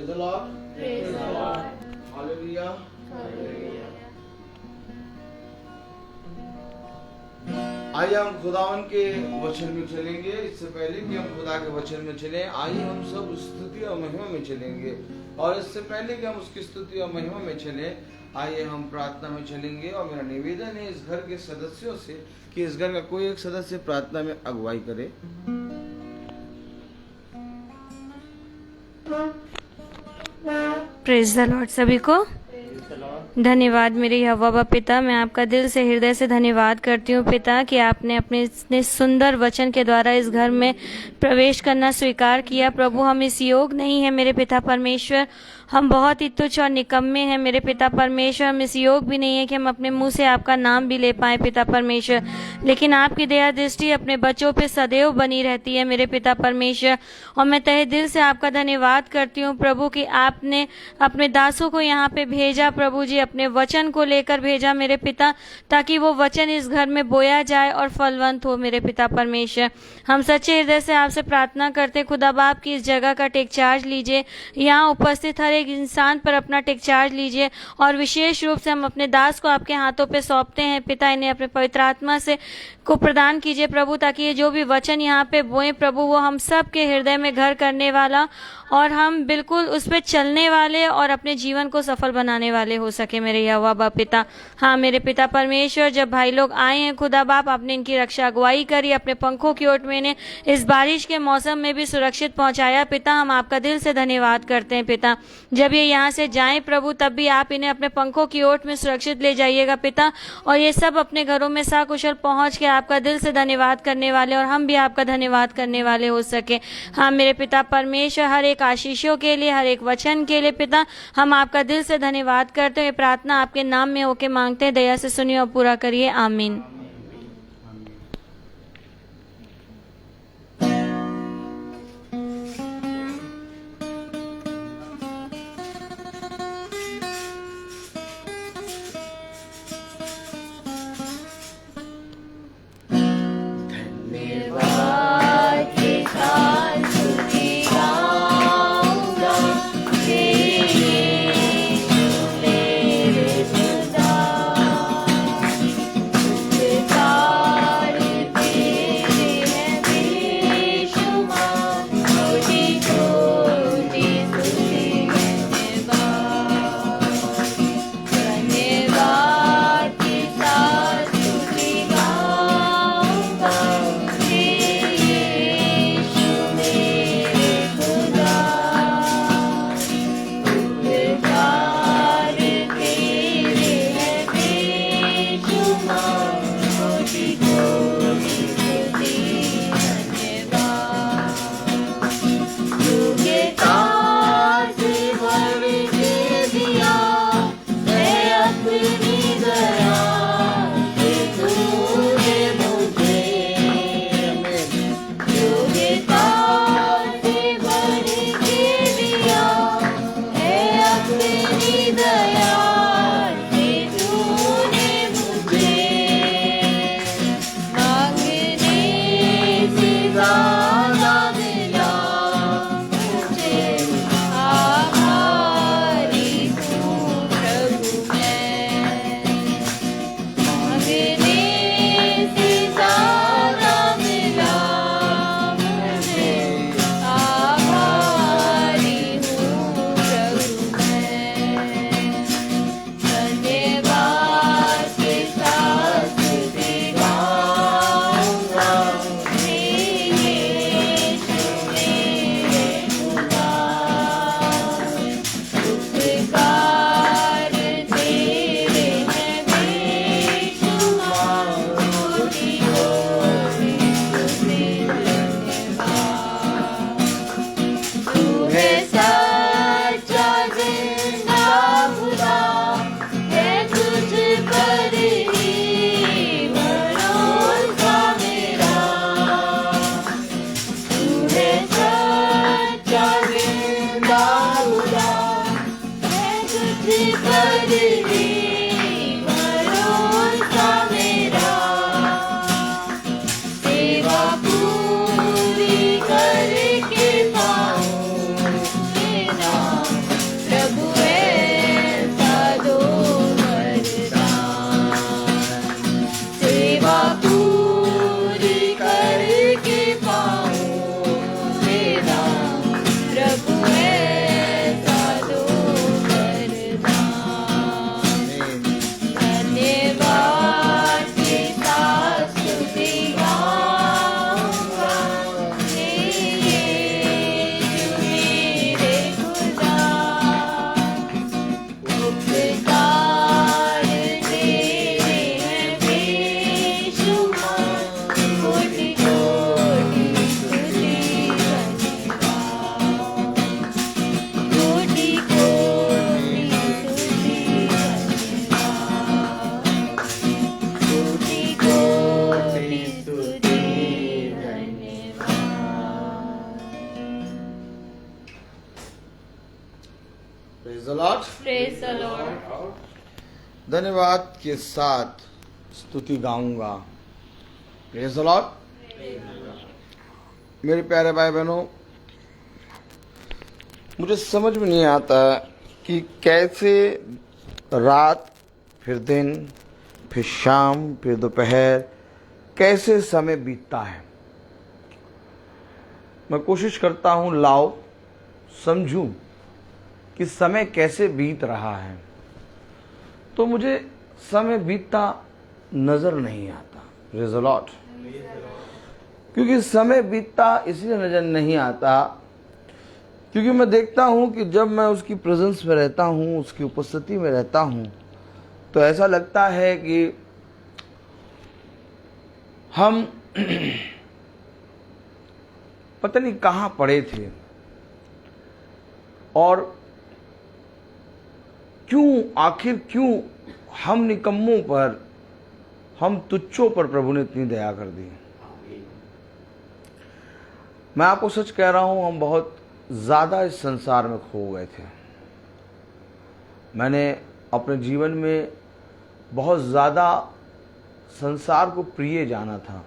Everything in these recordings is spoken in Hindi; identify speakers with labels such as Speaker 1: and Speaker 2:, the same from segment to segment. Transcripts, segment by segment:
Speaker 1: Praise the Lord.
Speaker 2: Praise the Lord.
Speaker 1: Hallelujah.
Speaker 2: Hallelujah.
Speaker 1: आइए हम खुदावन के वचन में चलेंगे। इससे पहले कि हम खुदा के वचन में चलें, आइए हम सब स्तुति और महिमा में चलेंगे। और इससे पहले कि हम उसकी स्तुति और महिमा में चलें, आइए हम प्रार्थना में चलेंगे। और मेरा निवेदन है इस घर के सदस्यों से कि इस घर का कोई एक सदस्य प्रार्थना में अगुवाई करे।
Speaker 3: प्रेज द लॉर्ड सभी को धन्यवाद मेरे यहोवा पिता। मैं आपका दिल से हृदय से धन्यवाद करती हूँ पिता कि आपने अपने इतने सुंदर वचन के द्वारा इस घर में प्रवेश करना स्वीकार किया। प्रभु हम इस योग नहीं है मेरे पिता परमेश्वर, हम बहुत ही तुच्छ और निकम्मे हैं मेरे पिता परमेश्वर। हम इस योग भी नहीं है कि हम अपने मुंह से आपका नाम भी ले पाए पिता परमेश्वर, लेकिन आपकी दया दृष्टि अपने बच्चों पे सदैव बनी रहती है मेरे पिता परमेश्वर। और मैं तहे दिल से आपका धन्यवाद करती हूँ प्रभु कि आपने अपने दासों को यहाँ पे भेजा प्रभु जी, अपने वचन को लेकर भेजा मेरे पिता, ताकि वो वचन इस घर में बोया जाए और फलवंत हो मेरे पिता परमेश्वर। हम सच्चे हृदय से आपसे प्रार्थना करते खुदा बाप की इस जगह का टेक चार्ज लीजिए, यहाँ उपस्थित हर एक इंसान पर अपना टेक चार्ज लीजिए। और विशेष रूप से हम अपने दास को आपके हाथों पे सौंपते हैं पिता, इन्हें अपने पवित्र आत्मा से को प्रदान कीजिए प्रभु, ताकि ये जो भी वचन यहाँ पे बोए प्रभु वो हम सब के हृदय में घर करने वाला और हम बिल्कुल उस पर चलने वाले और अपने जीवन को सफल बनाने वाले हो सके मेरे यहोवा बाप पिता। हाँ मेरे पिता परमेश्वर, जब भाई लोग आए हैं खुदा बाप, आपने इनकी रक्षा अगुवाई करी, अपने पंखों की ओट में इन्हें इस बारिश के मौसम में भी सुरक्षित पहुंचाया पिता। हम आपका दिल से धन्यवाद करते हैं पिता। जब ये यहाँ से जाएं प्रभु तब भी आप इन्हें अपने पंखों की ओट में सुरक्षित ले जाइएगा पिता, और ये सब अपने घरों में सकुशल पहुंच के आपका दिल से धन्यवाद करने वाले और हम भी आपका धन्यवाद करने वाले हो सके। हाँ मेरे पिता परमेश्वर, हर एक आशीषों के लिए, हर एक वचन के लिए पिता हम आपका दिल से धन्यवाद करते हैं। प्रार्थना आपके नाम में होके मांगते हैं, दया से सुनिए और पूरा करिए, आमीन।
Speaker 1: Praise the Lord.
Speaker 3: Praise the Lord.
Speaker 1: धन्यवाद के साथ स्तुति गाऊंगा। Praise the Lord. मेरे प्यारे भाई बहनों, मुझे समझ में नहीं आता कि कैसे रात, फिर दिन, फिर शाम, फिर दोपहर, कैसे समय बीतता है। मैं कोशिश करता हूँ लाओ समझूं कि समय कैसे बीत रहा है, तो मुझे समय बीतता नजर नहीं आता। Praise the Lord. क्योंकि समय बीतता इसलिए नजर नहीं आता क्योंकि मैं देखता हूं कि जब मैं उसकी प्रेजेंस में रहता हूं, उसकी उपस्थिति में रहता हूं, तो ऐसा लगता है कि हम पता नहीं कहां पड़े थे और आखिर क्यों हम निकम्मों पर, हम तुच्छों पर प्रभु ने इतनी दया कर दी। मैं आपको सच कह रहा हूं, हम बहुत ज्यादा इस संसार में खो गए थे। मैंने अपने जीवन में बहुत ज्यादा संसार को प्रिय जाना था।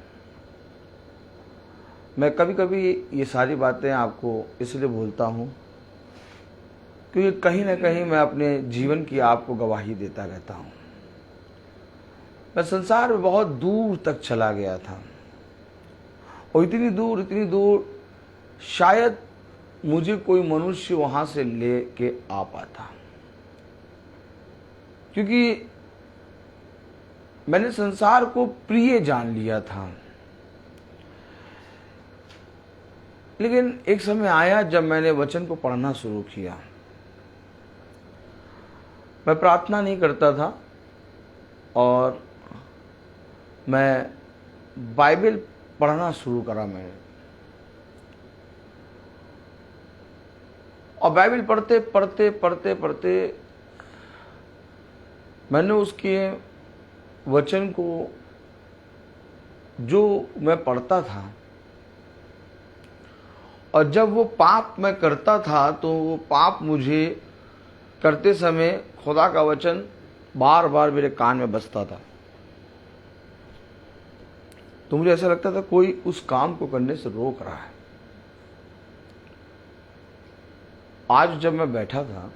Speaker 1: मैं कभी कभी ये सारी बातें आपको इसलिए बोलता हूं क्योंकि कहीं ना कहीं मैं अपने जीवन की आपको गवाही देता रहता हूं। मैं संसार में बहुत दूर तक चला गया था और इतनी दूर शायद मुझे कोई मनुष्य वहां से लेके आ पाता, क्योंकि मैंने संसार को प्रिय जान लिया था। लेकिन एक समय आया जब मैंने वचन को पढ़ना शुरू किया। मैं प्रार्थना नहीं करता था और मैं बाइबल पढ़ना शुरू करा मैंने, और बाइबल पढ़ते मैंने उसके वचन को जो मैं पढ़ता था, और जब वो पाप मैं करता था तो वो पाप मुझे करते समय खुदा का वचन बार बार मेरे कान में बजता था। तो मुझे ऐसा लगता था कोई उस काम को करने से रोक रहा है। आज जब मैं बैठा था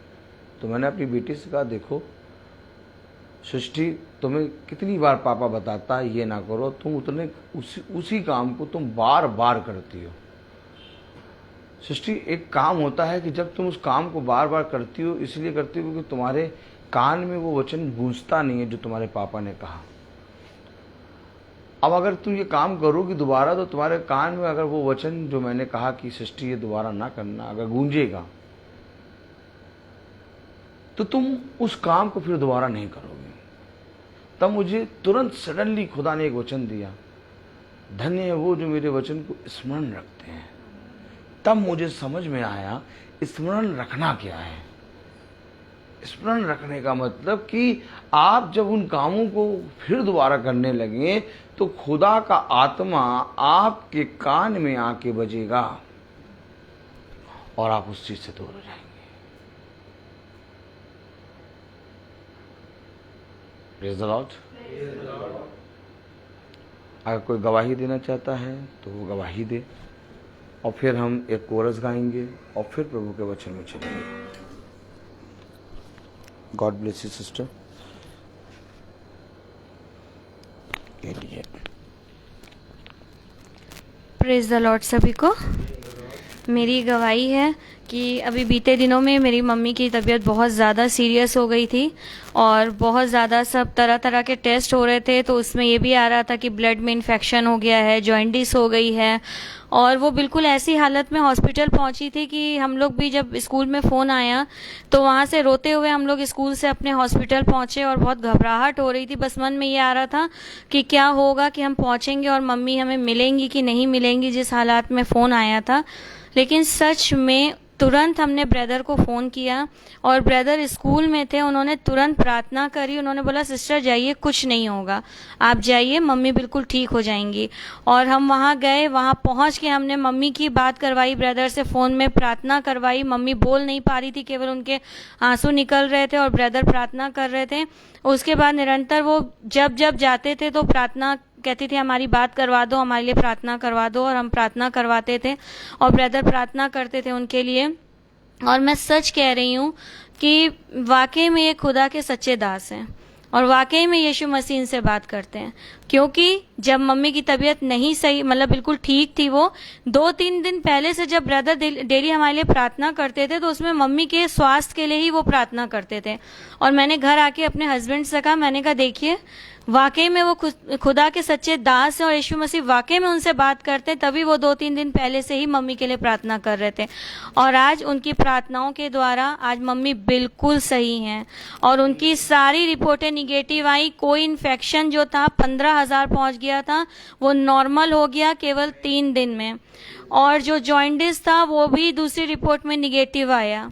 Speaker 1: तो मैंने अपनी बेटी से कहा, देखो सृष्टि, तुम्हें कितनी बार पापा बताता है ये ना करो, तुम उतने उसी काम को तुम बार बार करती हो। सृष्टि, एक काम होता है कि जब तुम उस काम को बार बार करती हो, इसलिए करती हो क्योंकि तुम्हारे कान में वो वचन गूंजता नहीं है जो तुम्हारे पापा ने कहा। अब अगर तुम ये काम करोगी दोबारा, तो तुम्हारे कान में अगर वो वचन जो मैंने कहा कि सृष्टि ये दोबारा ना करना, अगर गूंजेगा तो तुम उस काम को फिर दोबारा नहीं करोगे। तब मुझे तुरंत सडनली खुदा ने एक वचन दिया, धन्य है वो जो मेरे वचन को स्मरण रखते हैं। तब मुझे समझ में आया स्मरण रखना क्या है। स्मरण रखने का मतलब कि आप जब उन कामों को फिर दोबारा करने लगे तो खुदा का आत्मा आपके कान में आके बजेगा और आप उस चीज से दूर हो जाएंगे। Praise the Lord. अगर कोई गवाही देना चाहता है तो वो गवाही दे, और फिर हम एक कोरस गाएंगे और फिर प्रभु के वचन में चलेंगे। God bless you sister.
Speaker 3: Praise the Lord सभी को। मेरी गवाही है कि अभी बीते दिनों में मेरी मम्मी की तबीयत बहुत ज़्यादा सीरियस हो गई थी और बहुत ज़्यादा सब तरह तरह के टेस्ट हो रहे थे। तो उसमें ये भी आ रहा था कि ब्लड में इन्फेक्शन हो गया है, जॉइंटिस हो गई है, और वो बिल्कुल ऐसी हालत में हॉस्पिटल पहुंची थी कि हम लोग भी जब स्कूल में फ़ोन आया तो वहाँ से रोते हुए हम लोग स्कूल से अपने हॉस्पिटल पहुंचे और बहुत घबराहट हो रही थी। बस मन में ये आ रहा था कि क्या होगा, कि हम पहुंचेंगे और मम्मी हमें मिलेंगी कि नहीं मिलेंगी, जिस हालात में फ़ोन आया था। लेकिन सच में तुरंत हमने ब्रदर को फ़ोन किया और ब्रदर स्कूल में थे, उन्होंने तुरंत प्रार्थना करी। उन्होंने बोला सिस्टर जाइए, कुछ नहीं होगा, आप जाइए, मम्मी बिल्कुल ठीक हो जाएंगी। और हम वहाँ गए, वहाँ पहुँच के हमने मम्मी की बात करवाई, ब्रदर से फ़ोन में प्रार्थना करवाई। मम्मी बोल नहीं पा रही थी, केवल उनके आंसू निकल रहे थे और ब्रदर प्रार्थना कर रहे थे। उसके बाद निरंतर वो जब जब जाते थे तो प्रार्थना कहती थी, हमारी बात करवा दो, हमारे लिए प्रार्थना करवा दो, और हम प्रार्थना करवाते थे और ब्रदर प्रार्थना करते थे उनके लिए। और मैं सच कह रही हूँ कि वाकई में ये खुदा के सच्चे दास हैं और वाकई में यीशु मसीह इनसे बात करते हैं। क्योंकि जब मम्मी की तबीयत नहीं सही, मतलब बिल्कुल ठीक थी, वो 2-3 दिन पहले से जब ब्रदर डेली हमारे लिए प्रार्थना करते थे तो उसमें मम्मी के स्वास्थ्य के लिए ही वो प्रार्थना करते थे। और मैंने घर आके अपने हस्बैंड से कहा, मैंने कहा देखिए वाकई में वो खुदा के सच्चे दास हैं और यीशु मसीह वाकई में उनसे बात करते हैं, तभी वो 2-3 दिन पहले से ही मम्मी के लिए प्रार्थना कर रहे थे। और आज उनकी प्रार्थनाओं के द्वारा आज मम्मी बिल्कुल सही हैं और उनकी सारी रिपोर्टें निगेटिव आई। कोई इन्फेक्शन जो था 15,000 पहुंच गया था, वो नॉर्मल हो गया केवल 3 दिन में। और जो जॉइंटिस था वो भी दूसरी रिपोर्ट में निगेटिव आया।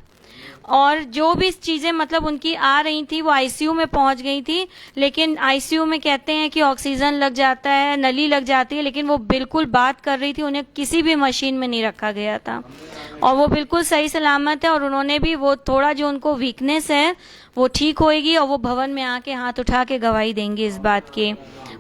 Speaker 3: और जो भी चीज़ें मतलब उनकी आ रही थी वो आईसीयू में पहुंच गई थी, लेकिन आईसीयू में कहते हैं कि ऑक्सीजन लग जाता है, नली लग जाती है, लेकिन वो बिल्कुल बात कर रही थी, उन्हें किसी भी मशीन में नहीं रखा गया था और वो बिल्कुल सही सलामत है। और उन्होंने भी वो थोड़ा जो उनको वीकनेस है वो ठीक होएगी और वो भवन में आके हाथ उठा के गवाही देंगे इस बात की।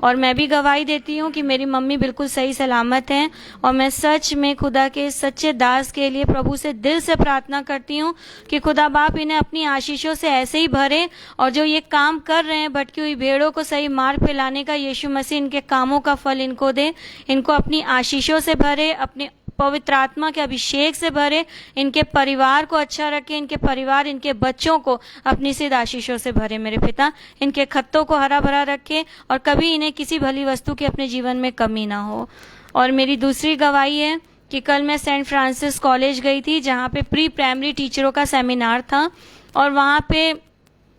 Speaker 3: और मैं भी गवाही देती हूँ कि मेरी मम्मी बिल्कुल सही सलामत हैं और मैं सच में खुदा के सच्चे दास के लिए प्रभु से दिल से प्रार्थना करती हूँ कि खुदा बाप इन्हें अपनी आशीषों से ऐसे ही भरे और जो ये काम कर रहे हैं भटकी हुई भेड़ों को सही मार्ग पे लाने का, यीशु मसीह इनके कामों का फल इनको दे, इनको अपनी आशीषों से भरे, अपने पवित्र आत्मा के अभिषेक से भरे, इनके परिवार को अच्छा रखे, इनके परिवार, इनके बच्चों को अपनी सिद्ध आशीषों से भरे मेरे पिता, इनके खत्तों को हरा भरा रखे और कभी इन्हें किसी भली वस्तु की अपने जीवन में कमी ना हो। और मेरी दूसरी गवाही है कि कल मैं सेंट फ्रांसिस कॉलेज गई थी जहाँ पे प्री प्राइमरी टीचरों का सेमिनार था और वहाँ पे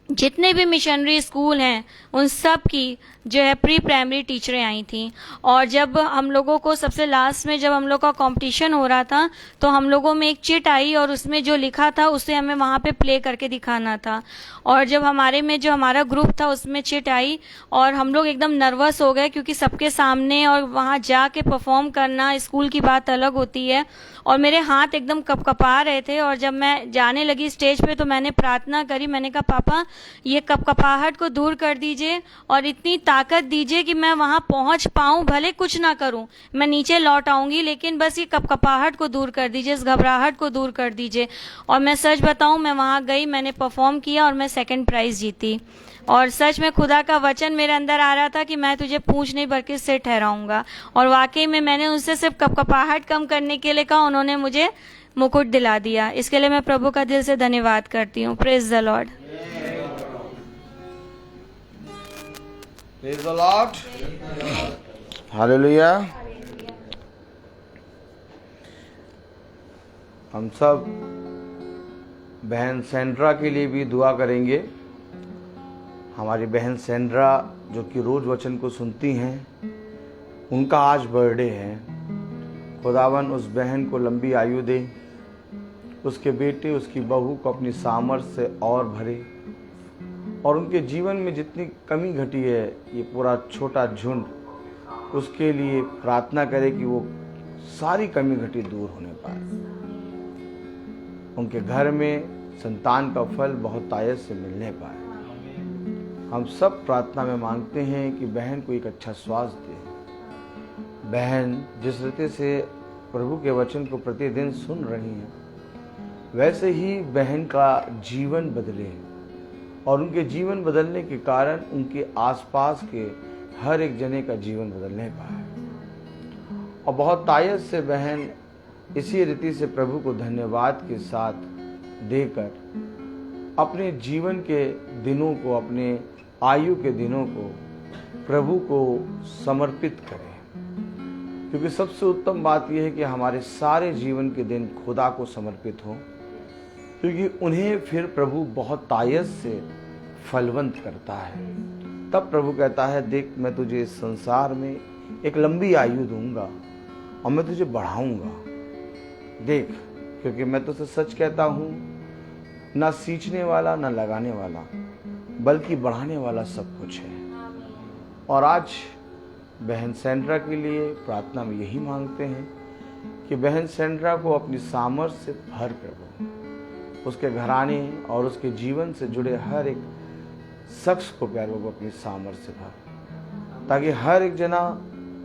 Speaker 3: जितने भी मिशनरी स्कूल हैं उन सब की जो है प्री प्राइमरी टीचरें आई थी। और जब हम लोगों को सबसे लास्ट में जब हम लोग का कंपटीशन हो रहा था तो हम लोगों में एक चिट आई और उसमें जो लिखा था उसे हमें वहाँ पे प्ले करके दिखाना था। और जब हमारे में जो हमारा ग्रुप था उसमें चिट आई और हम लोग एकदम नर्वस हो गए क्योंकि सबके सामने और वहाँ जाके परफॉर्म करना, स्कूल की बात अलग होती है। और मेरे हाथ एकदम कपकपा रहे थे और जब मैं जाने लगी स्टेज पे तो मैंने प्रार्थना करी, मैंने कहा पापा ये कपकपाहट को दूर कर दीजिए और इतनी ताकत दीजिए कि मैं वहां पहुंच पाऊं, भले कुछ ना करूं, मैं नीचे लौट आऊंगी, लेकिन बस ये कपकपाहट को दूर कर दीजिए, इस घबराहट को दूर कर दीजिए। और मैं सच बताऊं, मैं वहां गई, मैंने परफॉर्म किया और मैं 2nd प्राइज जीती। और सच में खुदा का वचन मेरे अंदर आ रहा था कि मैं तुझे पूंछ नहीं बल्कि सिर ठहराऊंगा। और वाकई में मैंने उनसे सिर्फ कपकपाहट कम करने के लिए कहा, उन्होंने मुझे मुकुट दिला दिया। इसके लिए मैं प्रभु का दिल से धन्यवाद करती हूँ। Praise the Lord.
Speaker 1: Praise the Lord. Hallelujah. हम सब बहन सेंड्रा के लिए भी दुआ करेंगे। हमारी बहन सेंड्रा जो कि रोज वचन को सुनती हैं, उनका आज बर्थडे है। खुदावन उस बहन को लंबी आयु दे, उसके बेटे उसकी बहू को अपनी सामर्थ्य से और भरे और उनके जीवन में जितनी कमी घटी है, ये पूरा छोटा झुंड उसके लिए प्रार्थना करे कि वो सारी कमी घटी दूर होने पाए। उनके घर में संतान का फल बहुत आयत से मिलने पाए। हम सब प्रार्थना में मांगते हैं कि बहन को एक अच्छा स्वास्थ्य दे। बहन जिस रीति से प्रभु के वचन को प्रतिदिन सुन रही हैं, वैसे ही बहन का जीवन बदले और उनके जीवन बदलने के कारण उनके आसपास के हर एक जने का जीवन बदलने पाए। और बहुत तायत से बहन इसी रीति से प्रभु को धन्यवाद के साथ देकर अपने जीवन के दिनों को, अपने आयु के दिनों को प्रभु को समर्पित करें। क्योंकि सबसे उत्तम बात यह है कि हमारे सारे जीवन के दिन खुदा को समर्पित हों, क्योंकि उन्हें फिर प्रभु बहुत तायत से फलवंत करता है। तब प्रभु कहता है, देख मैं तुझे इस संसार में एक लंबी आयु दूंगा और मैं तुझे बढ़ाऊंगा। देख क्योंकि मैं तुझसे सच कहता हूँ, ना सींचने वाला ना लगाने वाला, बल्कि बढ़ाने वाला सब कुछ है। और आज बहन सैंड्रा के लिए प्रार्थना में यही मांगते हैं कि बहन सैंड्रा को अपनी सामर्थ से भर प्रभु, उसके घराने और उसके जीवन से जुड़े हर एक शख्स को प्यार प्रभु अपनी सामर्थ से भर, ताकि हर एक जना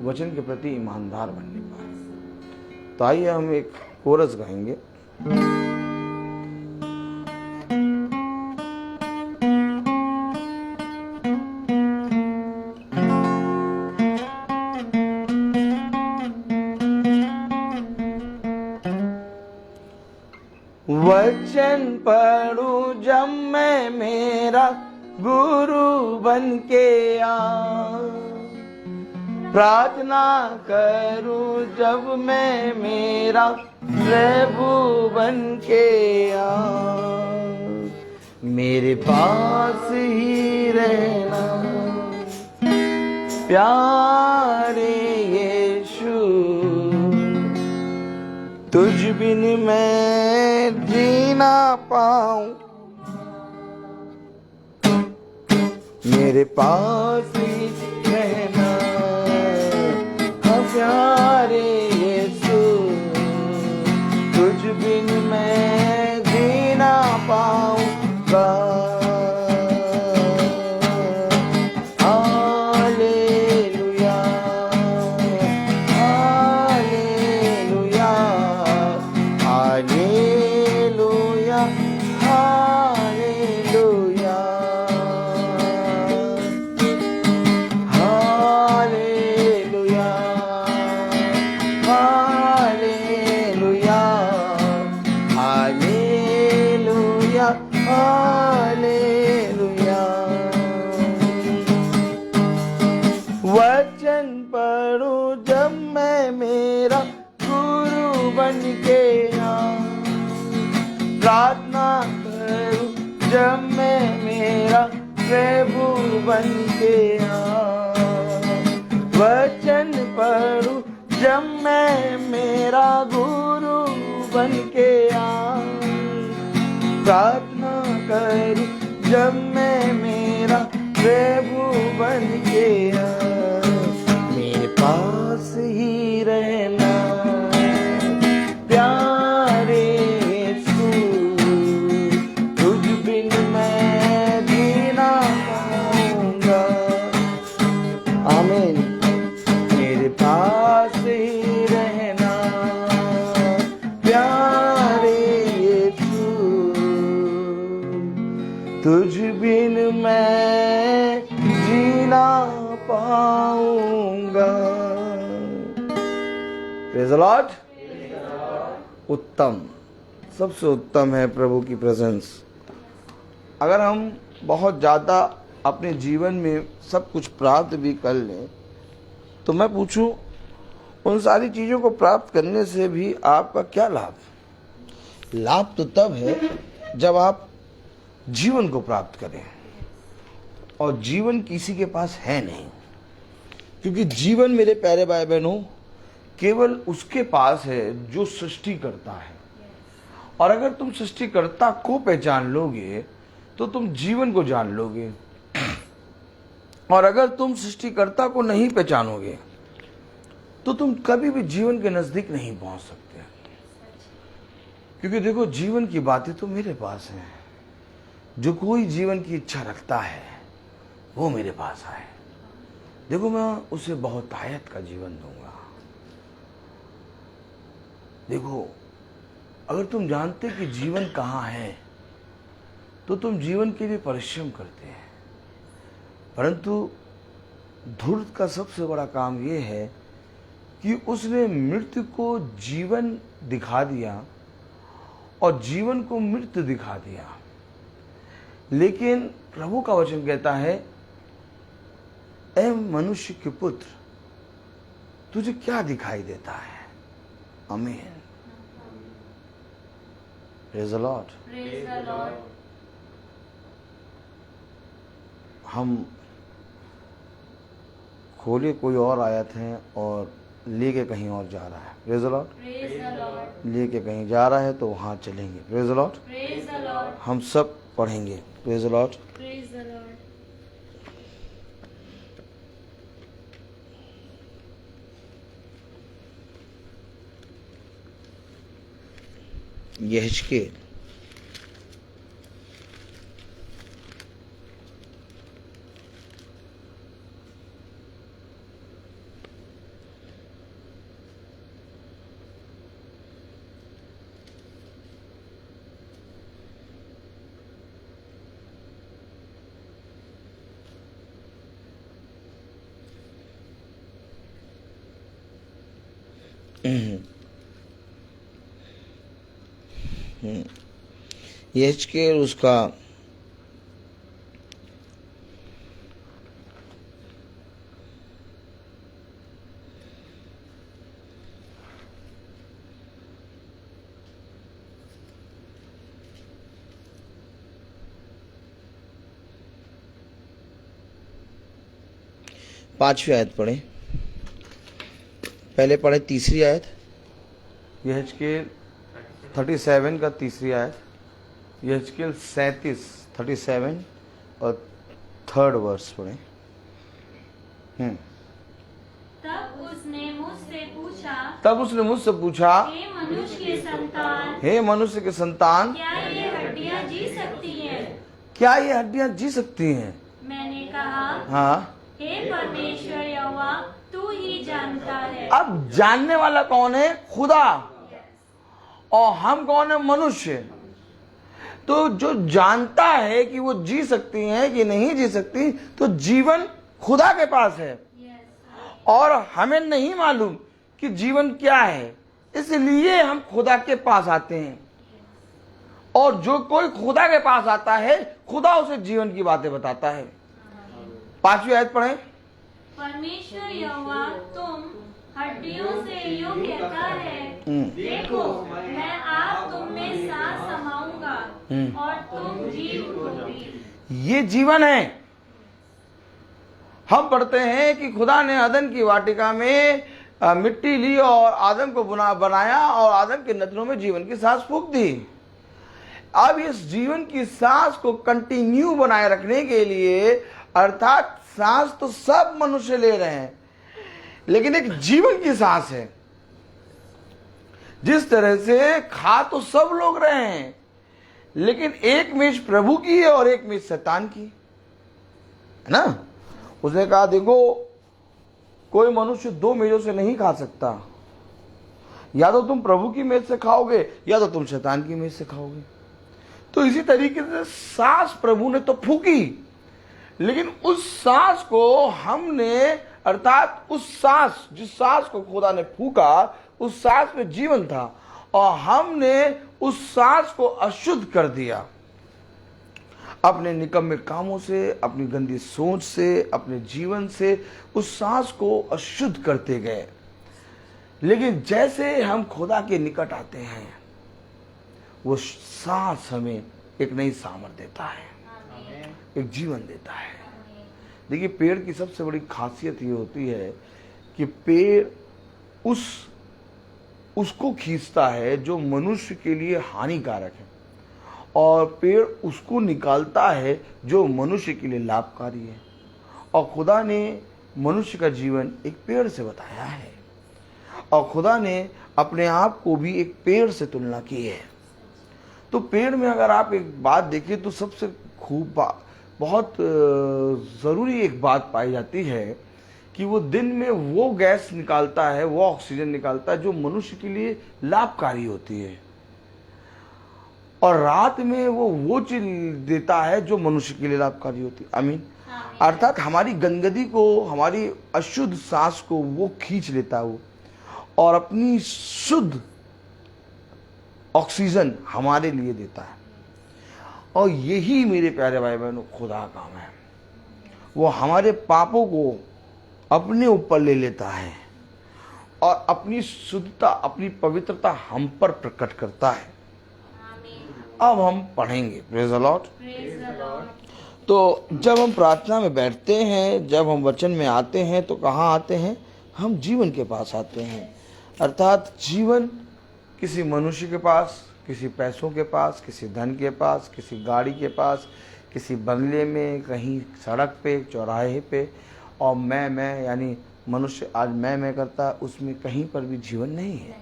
Speaker 1: वचन के प्रति ईमानदार बनने पाए। तो आइए हम एक कोरस गाएंगे। वचन पढ़ूं जब मैं मेरा गुरु बन के आ, प्रार्थना करूं जब मैं मेरा प्रभु बन के आ, मेरे पास ही रहना प्यारे यीशु, तुझ बिन मैं जी ना पाऊं, मेरे पास ही रहना प्यारे यीशु, तुझ बिन मैं जी ना पाऊंगा। Hallelujah hallelujah hallelujah hallelujah hallelujah hallelujah hallelujah hallelujah. वचन पढ़ूं जब मैं मेरा गुरु बन के आऊं, प्रार्थना करूं जब मैं मेरा प्रभु बन के आऊं, वचन पढ़ूं जब मैं मेरा गुरु बन के आऊं, प्रार्थना करूं जब मैं मेरा प्रभु बन के आऊं, मेरे पास ही रहना प्यारे यीशु, तुझ बिन मैं जीना पाऊंगा। आमीन। मेरे पास ही रहना प्यारे यीशु, तुझ बिन मैं जीना पाऊंगा। Praise the Lord. उत्तम, सबसे उत्तम है प्रभु की प्रेजेंस। अगर हम बहुत ज़्यादा अपने जीवन में सब कुछ प्राप्त भी कर लें, तो मैं पूछूं, उन सारी चीज़ों को प्राप्त करने से भी आपका क्या लाभ? लाभ तो तब है जब आप जीवन को प्राप्त करें, और जीवन किसी के पास है नहीं, क्योंकि जीवन मेरे प्यारे भाई बहनों केवल उसके पास है जो सृष्टि करता है। और अगर तुम सृष्टिकर्ता को पहचान लोगे तो तुम जीवन को जान लोगे, और अगर तुम सृष्टिकर्ता को नहीं पहचानोगे तो तुम कभी भी जीवन के नजदीक नहीं पहुंच सकते। क्योंकि देखो, जीवन की बातें तो मेरे पास हैं। जो कोई जीवन की इच्छा रखता है वो मेरे पास आए। देखो, मैं उसे बहुत आयत का जीवन दूंगा। देखो, अगर तुम जानते कि जीवन कहाँ है तो तुम जीवन के लिए परिश्रम करते हैं। परंतु धूर्त का सबसे बड़ा काम यह है कि उसने मृत्यु को जीवन दिखा दिया और जीवन को मृत्यु दिखा दिया। लेकिन प्रभु का वचन कहता है, ऐ मनुष्य के पुत्र, तुझे क्या दिखाई देता है? आमीन। Praise the Lord. हम खोले कोई और आयत हैं और लेके कहीं और जा रहा है। Praise the Lord.
Speaker 3: Praise the Lord.
Speaker 1: लेके कहीं जा रहा है तो वहाँ चलेंगे। Praise the Lord.
Speaker 3: Praise the Lord.
Speaker 1: हम सब पढ़ेंगे। Praise the Lord.
Speaker 3: Praise the Lord.
Speaker 1: यहेजकेल यहेजकेल उसका 5वीं आयत पढ़े। पहले पढ़े 3री आयत, यहेजकेल 37 का 3री आयत, यहेजकेल 37 और 3rd वर्स पढ़े। तब उसने मुझसे पूछा,
Speaker 3: हे मनुष्य के संतान,
Speaker 1: हे मनुष्य के संतान,
Speaker 3: क्या ये हड्डियां जी सकती हैं?
Speaker 1: क्या ये हड्डियां जी सकती हैं?
Speaker 3: मैंने कहा,
Speaker 1: हाँ।
Speaker 3: हे परमेश्वर यहोवा, तू ही जानता है।
Speaker 1: अब जानने वाला कौन है? खुदा। और हम कौन है? मनुष्य। तो जो जानता है कि वो जी सकती हैं कि नहीं जी सकती, तो जीवन खुदा के पास है और हमें नहीं मालूम कि जीवन क्या है, इसलिए हम खुदा के पास आते हैं। और जो कोई खुदा के पास आता है, खुदा उसे जीवन की बातें बताता है। 5वीं आयत पढ़े।
Speaker 3: परमेश्वर यहोवा तुम हड्डियों से यूं कहता है, देखो मैं आप तुम में सांस समाऊंगा और तुम जी उठोगे।
Speaker 1: ये जीवन है। हम पढ़ते हैं कि खुदा ने अदन की वाटिका में मिट्टी ली और आदम को बनाया और आदम के नथनों में जीवन की सांस फूंक दी। अब इस जीवन की सांस को कंटिन्यू बनाए रखने के लिए, अर्थात सांस तो सब मनुष्य ले रहे हैं, लेकिन एक जीवन की सांस है। जिस तरह से खा तो सब लोग रहे हैं, लेकिन एक मेज प्रभु की है और एक मेज शैतान की है ना। उसने कहा, देखो कोई मनुष्य 2 मेजों से नहीं खा सकता, या तो तुम प्रभु की मेज से खाओगे या तो तुम शैतान की मेज से खाओगे। तो इसी तरीके से सांस प्रभु ने तो फूकी, लेकिन उस सांस को हमने, अर्थात उस सांस, जिस सांस को खुदा ने फूका, उस सांस में जीवन था और हमने उस सांस को अशुद्ध कर दिया अपने निकम्मे कामों से, अपनी गंदी सोच से, अपने जीवन से उस सांस को अशुद्ध करते गए। लेकिन जैसे हम खुदा के निकट आते हैं, वो सांस हमें एक नई सामर्थ देता है, एक जीवन देता है। देखिए, पेड़ की सबसे बड़ी खासियत ये होती है कि पेड़ उसको खींचता है जो मनुष्य के लिए हानिकारक है, और पेड़ उसको निकालता है जो मनुष्य के लिए लाभकारी है। और खुदा ने मनुष्य का जीवन एक पेड़ से बताया है, और खुदा ने अपने आप को भी एक पेड़ से तुलना की है। तो पेड़ में अगर आप एक बात देखिए तो सबसे बहुत ज़रूरी एक बात पाई जाती है कि वो दिन में वो गैस निकालता है, वो ऑक्सीजन निकालता है जो मनुष्य के लिए लाभकारी होती है, और रात में वो चीज देता है जो मनुष्य के लिए लाभकारी होती है। आमीन। अर्थात हमारी गंदगी को, हमारी अशुद्ध सांस को वो खींच लेता है वो, और अपनी शुद्ध ऑक्सीजन हमारे लिए देता है। और यही मेरे प्यारे भाई बहनों खुदा का काम है। वो हमारे पापों को अपने ऊपर ले लेता है और अपनी शुद्धता, अपनी पवित्रता हम पर प्रकट करता है। अब हम पढ़ेंगे। Praise the Lord. तो जब हम प्रार्थना में बैठते हैं, जब हम वचन में आते हैं, तो कहाँ आते हैं? हम जीवन के पास आते हैं। अर्थात जीवन किसी मनुष्य के पास, किसी पैसों के पास, किसी धन के पास, किसी गाड़ी के पास, किसी बंगले में, कहीं सड़क पे, चौराहे पे, और मैं यानी मनुष्य आज मैं करता, उसमें कहीं पर भी जीवन नहीं है।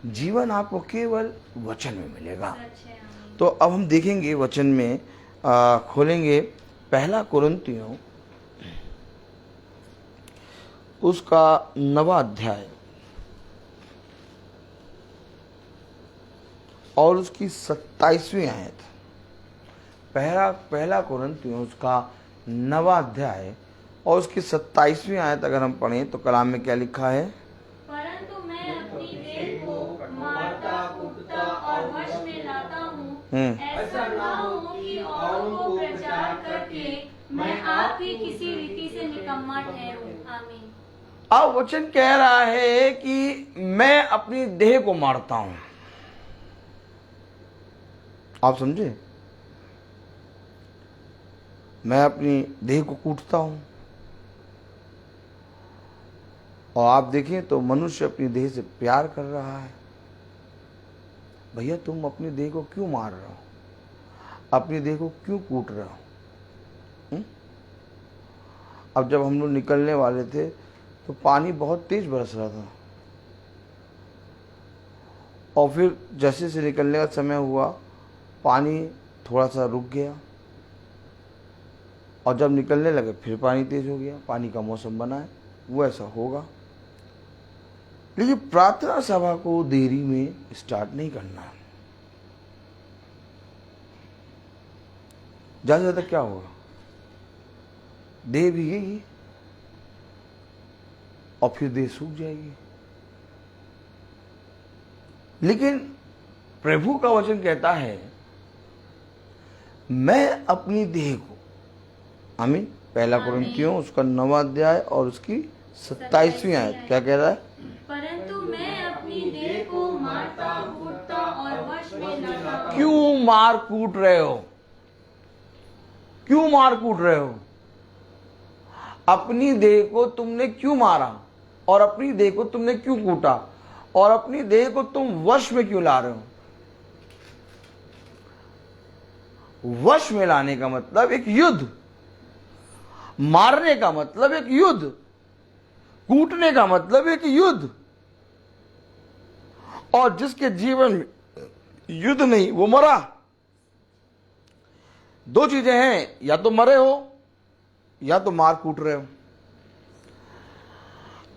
Speaker 1: जीवन आपको केवल वचन में मिलेगा। तो अब हम देखेंगे वचन में, खोलेंगे 1 कुरिन्थियों उसका 9वां अध्याय और उसकी 27वीं आयत। 1 कुरिन्थियों उसका 9वां अध्याय और उसकी 27वीं आयत अगर हम पढ़ें तो कलाम में क्या लिखा है?
Speaker 3: परंतु मैं अपनी देह को मारता, कूटता और वश में लाता हूँ, ऐसा ना हो कि औरों को प्रचार करके मैं आप ही किसी रीति से निकम्मा ठहरूं। आमीन।
Speaker 1: अब वचन कह रहा है कि मैं अपनी देह को मारता हूं। आप समझे? मैं अपनी देह को कूटता हूं। और आप देखें तो मनुष्य अपनी देह से प्यार कर रहा है। भैया तुम अपनी देह को क्यों मार रहे हो? अपनी देह को क्यों कूट रहे हो? अब जब हम लोग निकलने वाले थे तो पानी बहुत तेज बरस रहा था, और फिर जैसे से निकलने का समय हुआ पानी थोड़ा सा रुक गया, और जब निकलने लगे फिर पानी तेज हो गया। पानी का मौसम बना है, वो ऐसा होगा। लेकिन प्रार्थना सभा को देरी में स्टार्ट नहीं करना है। ज्यादा ज्यादा क्या होगा? देह भीगेगी और फिर देह सूख जाएगी। लेकिन प्रभु का वचन कहता है मैं अपनी देह को, आमीन। 1 कुरिन्थियों उसका 9वां अध्याय और उसकी 27वीं आयत क्या कह रहा है?
Speaker 3: परंतु मैं अपनी देह को मारता, कूटता और वश में लाता हूँ।
Speaker 1: क्यों मार कूट रहे हो? क्यों मार कूट रहे हो? अपनी देह को तुमने क्यों मारा, और अपनी देह को तुमने क्यों कूटा, और अपनी देह को तुम वश में क्यों ला रहे हो? वश में लाने का मतलब एक युद्ध, मारने का मतलब एक युद्ध, कूटने का मतलब एक युद्ध। और जिसके जीवन में युद्ध नहीं वो मरा। दो चीजें हैं, या तो मरे हो या तो मार कूट रहे हो।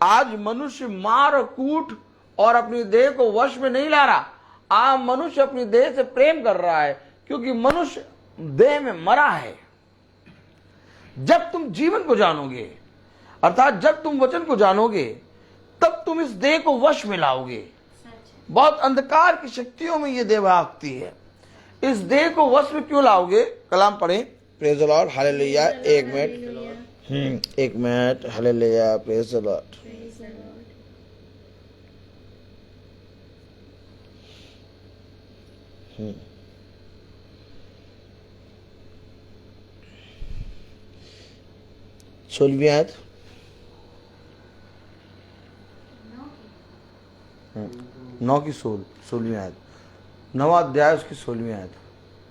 Speaker 1: आज मनुष्य मार कूट और अपनी देह को वश में नहीं ला रहा। आज मनुष्य अपनी देह से प्रेम कर रहा है, क्योंकि मनुष्य देह में मरा है। जब तुम जीवन को जानोगे, अर्थात जब तुम वचन को जानोगे, तब तुम इस देह को वश में लाओगे। बहुत अंधकार की शक्तियों में यह देह भागती है। इस देह को वश में क्यों लाओगे? कलाम पढ़ें। Praise the lord, hallelujah. एक minute, hallelujah, praise the lord. सोलहवीं आयत, 9 की 16वीं आयत, 9वां अध्याय उसकी 16वीं आयत।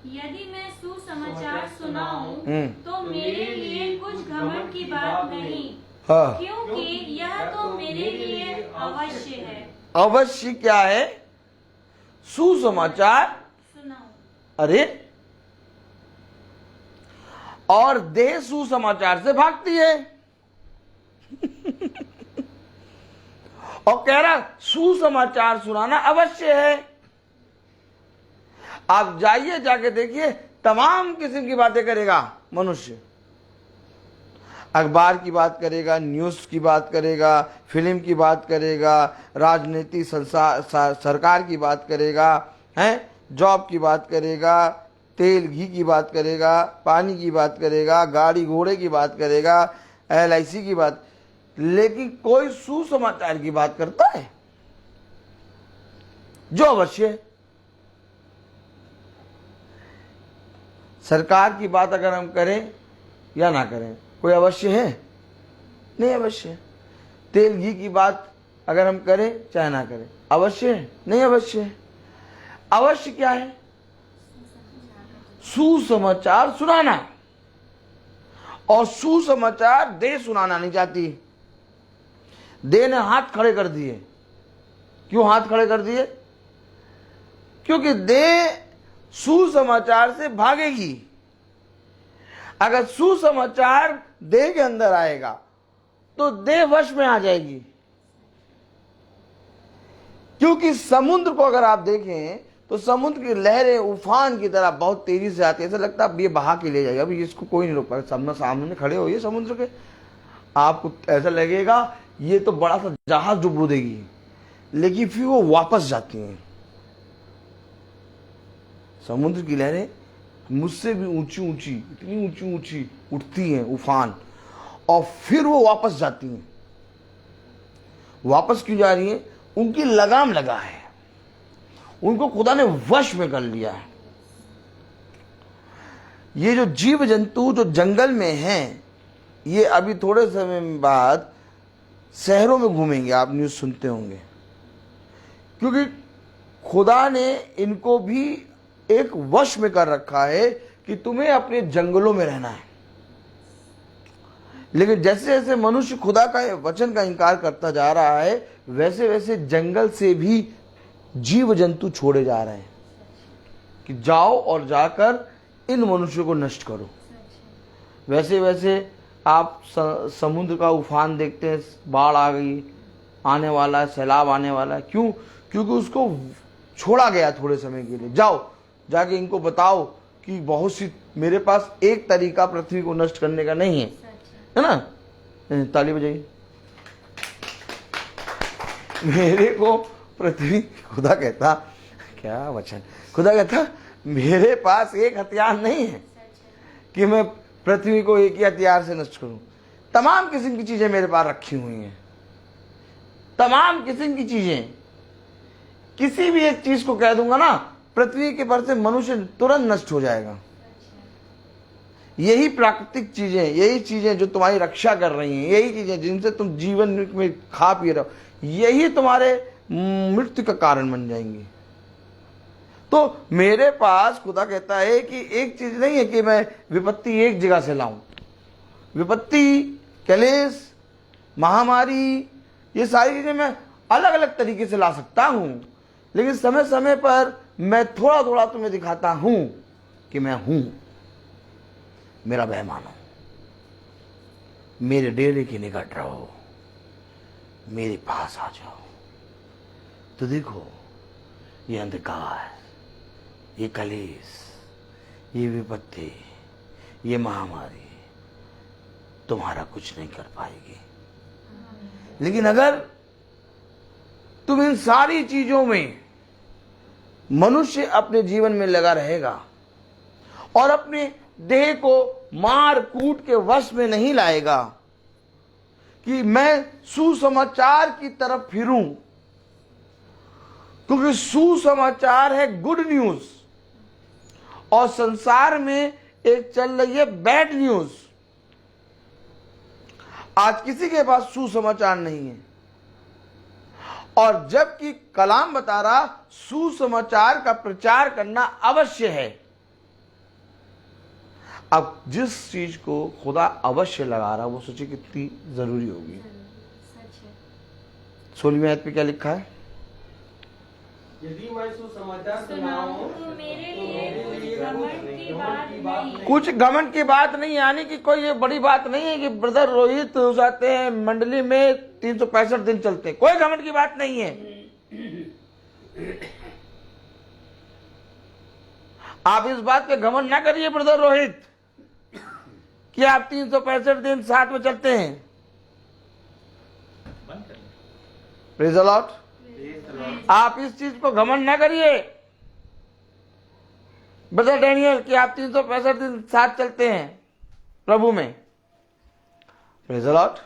Speaker 3: यदि मैं सुसमाचार सुनाऊं तो मेरे लिए कुछ घमंड की बात नहीं,
Speaker 1: हाँ,
Speaker 3: क्योंकि यह तो मेरे लिए अवश्य है।
Speaker 1: अवश्य क्या है? सुसमाचार
Speaker 3: सुनाऊं।
Speaker 1: अरे, और देह सुसमाचार से भागती है। और कह रहा सुसमाचार सुनाना अवश्य है। आप जाइए, जाके देखिए, तमाम किस्म की बातें करेगा मनुष्य। अखबार की बात करेगा, न्यूज की बात करेगा, फिल्म की बात करेगा, राजनीति सरकार की बात करेगा, हैं, जॉब की बात करेगा, तेल घी की बात करेगा, पानी की बात करेगा, गाड़ी घोड़े की बात करेगा, LIC की बात, लेकिन कोई सुसमाचार की बात करता है जो अवश्य है। सरकार की बात अगर हम करें या ना करें, कोई अवश्य है? नहीं अवश्य है। तेल घी की बात अगर हम करें चाहे ना करें, अवश्य है? नहीं अवश्य है। अवश्य क्या है? सुसमाचार सुनाना। और सुसमाचार देह सुनाना नहीं चाहती। देह ने हाथ खड़े कर दिए। क्यों हाथ खड़े कर दिए? क्योंकि देह सुसमाचार से भागेगी। अगर सुसमाचार देह के अंदर आएगा तो देह वश में आ जाएगी। क्योंकि समुद्र को अगर आप देखें तो समुद्र की लहरें उफान की तरह बहुत तेजी से आती है। ऐसा लगता है अब ये बहा के ले जाएगा, अभी इसको कोई नहीं रोक पाएगा। सामने खड़े होइए समुद्र के, आपको ऐसा लगेगा ये तो बड़ा सा जहाज डुबो देगी, लेकिन फिर वो वापस जाती हैं। समुद्र की लहरें मुझसे भी ऊंची ऊंची, इतनी ऊंची ऊंची उठती हैं उफान, और फिर वो वापस जाती हैं। वापस क्यों जा रही हैं? उनकी लगाम लगा है, उनको खुदा ने वश में कर लिया है। ये जो जीव जंतु जो जंगल में हैं, ये अभी थोड़े समय बाद शहरों में घूमेंगे। आप न्यूज़ सुनते होंगे, क्योंकि खुदा ने इनको भी एक वश में कर रखा है कि तुम्हें अपने जंगलों में रहना है। लेकिन जैसे जैसे मनुष्य खुदा का वचन का इनकार करता जा रहा है, वैसे वैसे जंगल से भी जीव जंतु छोड़े जा रहे हैं कि जाओ और जाकर इन मनुष्यों को नष्ट करो। वैसे वैसे आप समुद्र का उफान देखते हैं, बाढ़ आ गई, आने वाला है, सैलाब आने वाला है। क्यों? क्योंकि उसको छोड़ा गया थोड़े समय के लिए। जाओ जाके इनको बताओ कि बहुत सी, मेरे पास एक तरीका पृथ्वी को नष्ट करने का नहीं है ना? ताली बजाइए। मेरे को पृथ्वी, खुदा कहता, क्या वचन, खुदा कहता मेरे पास एक हथियार नहीं है कि मैं पृथ्वी को एक ही हथियार से नष्ट करूं। तमाम किस्म की चीजें मेरे पास रखी हुई हैं, तमाम किस्म की चीजें। किसी भी एक चीज को कह दूंगा ना, पृथ्वी के पर से मनुष्य तुरंत नष्ट हो जाएगा। यही प्राकृतिक चीजें, यही चीजें जो तुम्हारी रक्षा कर रही हैं, यही चीजें जिनसे तुम जीवन में खा पी रहे हो, यही तुम्हारे मृत्यु का कारण बन जाएंगी। तो मेरे पास, खुदा कहता है कि एक चीज नहीं है कि मैं विपत्ति एक जगह से लाऊं। विपत्ति, क्लेश, महामारी, ये सारी चीजें मैं अलग अलग तरीके से ला सकता हूं, लेकिन समय समय पर मैं थोड़ा थोड़ा तुम्हें दिखाता हूं कि मैं हूं। मेरा भय मानो, मेरे डेरे के निकट रहो, मेरे पास आ जाओ। तो देखो, ये अंधकार, ये कलेश, ये विपत्ति, ये महामारी तुम्हारा कुछ नहीं कर पाएगी। लेकिन अगर तुम इन सारी चीजों में, मनुष्य अपने जीवन में लगा रहेगा और अपने देह को मार कूट के वश में नहीं लाएगा कि मैं सुसमाचार की तरफ फिरूं, क्योंकि सुसमाचार है गुड न्यूज, और संसार में एक चल रही है बैड न्यूज। आज किसी के पास सुसमाचार नहीं है, और जबकि कलाम बता रहा सुसमाचार का प्रचार करना अवश्य है। अब जिस चीज को खुदा अवश्य लगा रहा, वो सोचिए कितनी जरूरी होगी। 16वीं आयत पे क्या लिखा है?
Speaker 2: यदि मैं सुसमाचार सुनाऊं तो मेरे लिए घमंड की बात नहीं।
Speaker 1: कुछ घमंड की बात नहीं, यानी कि कोई ये बड़ी बात नहीं है कि ब्रदर रोहित हो जाते हैं मंडली में 365 दिन चलते हैं, कोई घमंड की बात नहीं है। आप इस बात पे घमंड ना करिए ब्रदर रोहित कि आप 365 दिन साथ में चलते हैं। Praise the Lord. आप इस चीज को घमंड ना करिए ब्रदर डैनियल कि आप 365 दिन साथ चलते हैं प्रभु में। Praise the Lord.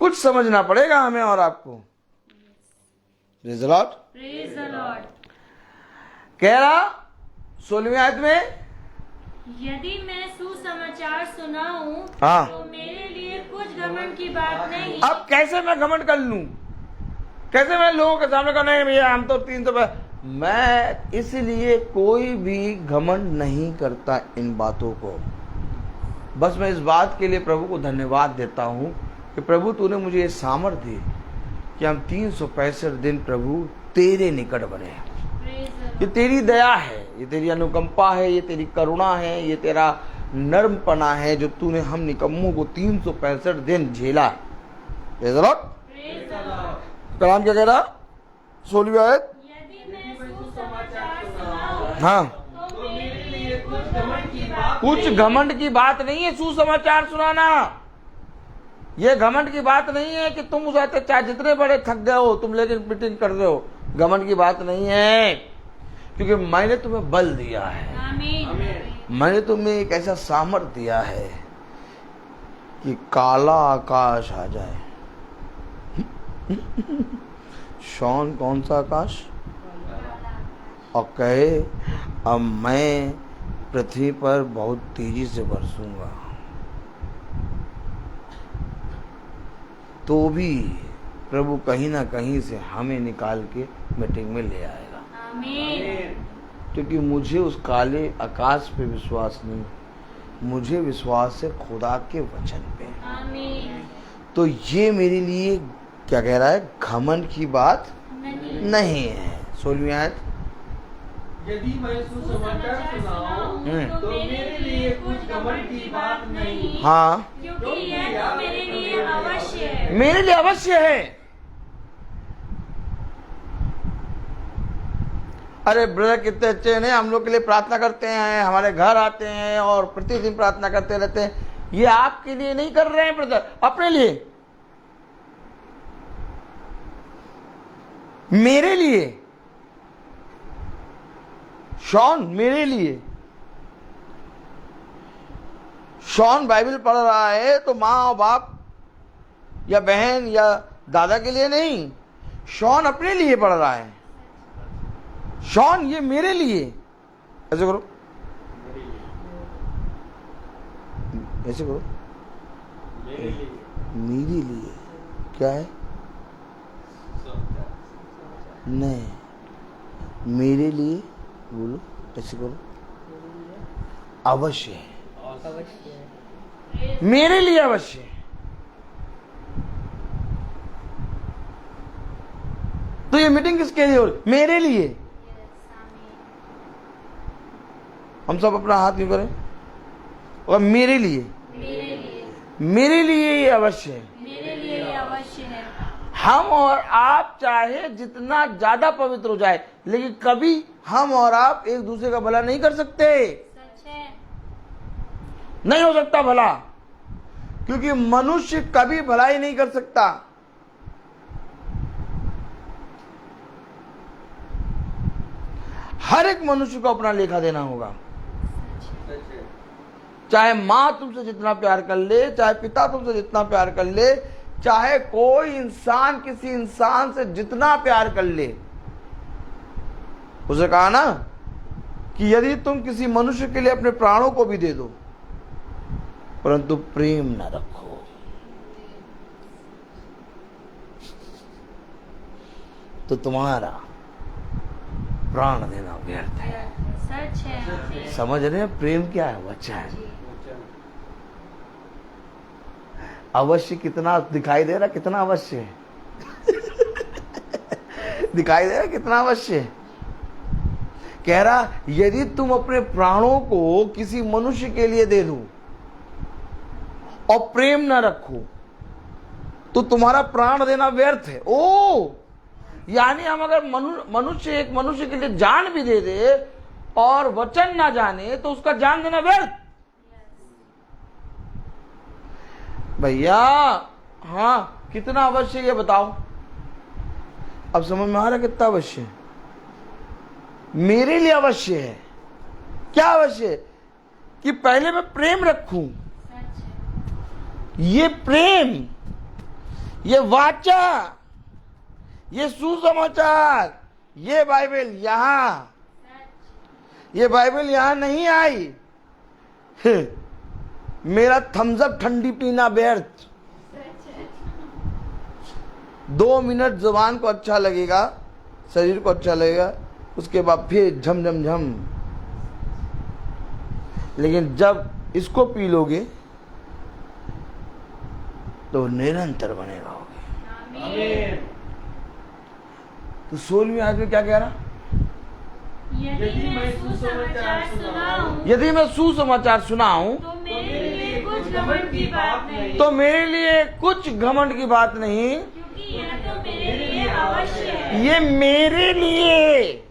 Speaker 1: कुछ समझना पड़ेगा हमें और आपको। Praise the Lord. कह रहा 16वीं आयत में,
Speaker 3: यदि मैं सुसमाचार सुनाऊं
Speaker 1: हाँ,
Speaker 3: तो मेरे लिए कुछ घमंड की बात नहीं।
Speaker 1: अब कैसे मैं घमंड कर लूं? कैसे मैं लोगों के सामने कहूं नहीं भैया हम तो 300 मैं इसलिए कोई भी घमंड नहीं करता इन बातों को। बस मैं इस बात के लिए प्रभु को धन्यवाद देता हूं कि प्रभु तूने मुझे ये सामर्थ्य दी कि हम 365 दिन प्रभु तेरे निकट बने। ये तेरी दया है, ये तेरी अनुकंपा है, ये तेरी करुणा है, ये तेरा नर्मपना है जो तूने हम निकम्मों को 365 दिन झेला। कलाम क्या कह रहा? 16वीं आयत।
Speaker 3: यदि मैं सुसमाचार सुनाऊं
Speaker 1: हाँ,
Speaker 3: तो मेरे लिए
Speaker 2: कुछ घमंड की बात
Speaker 1: कुछ घमंड की बात नहीं है सुसमाचार सुनाना। ये घमंड की बात नहीं है कि तुम उस चाहे जितने बड़े थक गए हो तुम लेकिन मीटिंग कर रहे हो। घमंड की बात नहीं है, क्योंकि मैंने तुम्हें बल दिया है।
Speaker 3: आमीन।
Speaker 1: मैंने तुम्हें एक ऐसा सामर्थ्य दिया है कि काला आकाश आ जाए। शॉन कौन सा आकाश? और कहे अब मैं पृथ्वी पर बहुत तेजी से बरसूंगा, तो भी प्रभु कहीं ना कहीं से हमें निकाल के मीटिंग में ले आएगा।
Speaker 3: आमीन।
Speaker 1: क्योंकि मुझे उस काले आकाश पे विश्वास नहीं, मुझे विश्वास है खुदा के वचन पे।
Speaker 3: आमीन।
Speaker 1: तो ये मेरे लिए क्या कह रहा है? घमंड की बात नहीं है। 16वीं आयत।
Speaker 2: यदि मैं सुसमाचार सुनाऊं तो मेरे लिए कुछ घमंड की बात नहीं।
Speaker 1: हाँ,
Speaker 3: क्योंकि यह तो मेरे लिए अवश्य है।
Speaker 1: मेरे लिए अवश्य है। अरे ब्रदर कितने अच्छे हैं, हम लोग के लिए प्रार्थना करते हैं, हमारे घर आते हैं और प्रतिदिन प्रार्थना करते रहते हैं। ये आपके लिए नहीं कर रहे हैं ब्रदर, अपने लिए, मेरे लिए। शॉन मेरे लिए। शॉन बाइबल पढ़ रहा है तो माँ और बाप या बहन या दादा के लिए नहीं, शॉन अपने लिए पढ़ रहा है। शॉन ये मेरे लिए। ऐसे करो, ऐसे करो, मेरे लिए क्या है? नहीं, मेरे लिए बोलो, ऐसे करो, अवश्य है। मेरे लिए अवश्य है। तो ये मीटिंग किसके लिए हो रही? मेरे लिए। हम सब अपना हाथ यूं करें और मेरे लिए, मेरे लिए ये अवश्य है।
Speaker 3: मेरे लिए ये अवश्य है।
Speaker 1: हम और आप चाहे जितना ज्यादा पवित्र हो जाए, लेकिन कभी हम और आप एक दूसरे का भला नहीं कर सकते।
Speaker 3: सच है।
Speaker 1: नहीं हो सकता भला, क्योंकि मनुष्य कभी भलाई नहीं कर सकता। हर एक मनुष्य को अपना लेखा देना होगा। चाहे माँ तुमसे जितना प्यार कर ले, चाहे पिता तुमसे जितना प्यार कर ले, चाहे कोई इंसान किसी इंसान से जितना प्यार कर ले। उसे कहा ना कि यदि तुम किसी मनुष्य के लिए अपने प्राणों को भी दे दो, परंतु प्रेम न रखो, तो तुम्हारा प्राण देना व्यर्थ है।
Speaker 3: सच है।
Speaker 1: समझ रहे हैं? प्रेम क्या है? वचन। अवश्य कितना दिखाई दे रहा, कितना अवश्य है। दिखाई दे रहा कितना अवश्य है। कह रहा यदि तुम अपने प्राणों को किसी मनुष्य के लिए दे दो और प्रेम ना रखो, तो तुम्हारा प्राण देना व्यर्थ है। ओ, यानी हम अगर मनुष्य एक मनुष्य के लिए जान भी दे दे और वचन ना जाने, तो उसका जान देना व्यर्थ। भैया हाँ, कितना अवश्य ये बताओ। अब समझ में आ रहा कितना अवश्य है? मेरे लिए अवश्य है। क्या अवश्य है? कि पहले मैं प्रेम रखूं। ये प्रेम, ये वाचा, ये सुसमाचार, ये बाइबल यहां, ये बाइबल यहां नहीं आई। मेरा थम्स अप ठंडी पीना व्यर्थ। 2 मिनट जुबान को अच्छा लगेगा, शरीर को अच्छा लगेगा, उसके बाद फिर झम झम झम। लेकिन जब इसको पी लोगे तो निरंतर बने रहोगे।
Speaker 2: आमीन।
Speaker 1: तो 16वीं आयत में क्या कह रहा?
Speaker 2: यदि मैं सुसमाचार सुनाऊं
Speaker 1: यदि मैं सुसमाचार सुनाऊं
Speaker 3: तो मेरे लिए कुछ घमंड की बात नहीं,
Speaker 1: तो मेरे लिए कुछ घमंड की बात नहीं,
Speaker 3: क्योंकि यह तो मेरे लिए अवश्य है।
Speaker 1: ये मेरे लिए।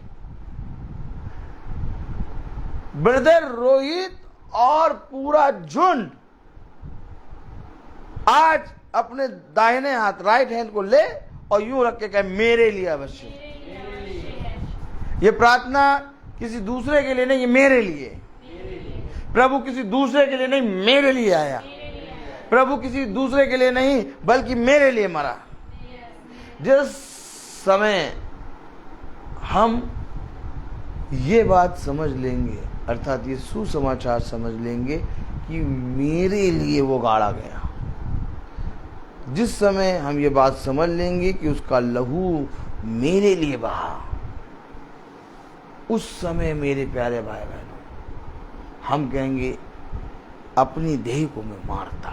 Speaker 1: ब्रदर रोहित और पूरा झुंड आज अपने दाहिने हाथ राइट हैंड को ले और यूं रख के कहे मेरे लिए अवश्य। ये प्रार्थना किसी दूसरे के लिए नहीं, ये मेरे लिए। प्रभु किसी दूसरे के लिए नहीं, मेरे लिए आया। प्रभु किसी दूसरे के लिए नहीं बल्कि मेरे लिए मरा। जिस समय हम ये बात समझ लेंगे, अर्थात ये सुसमाचार समझ लेंगे कि मेरे लिए वो गाड़ा गया, जिस समय हम ये बात समझ लेंगे कि उसका लहू मेरे लिए बहा, उस समय मेरे प्यारे भाई बहनों हम कहेंगे अपनी देह को मैं मारता,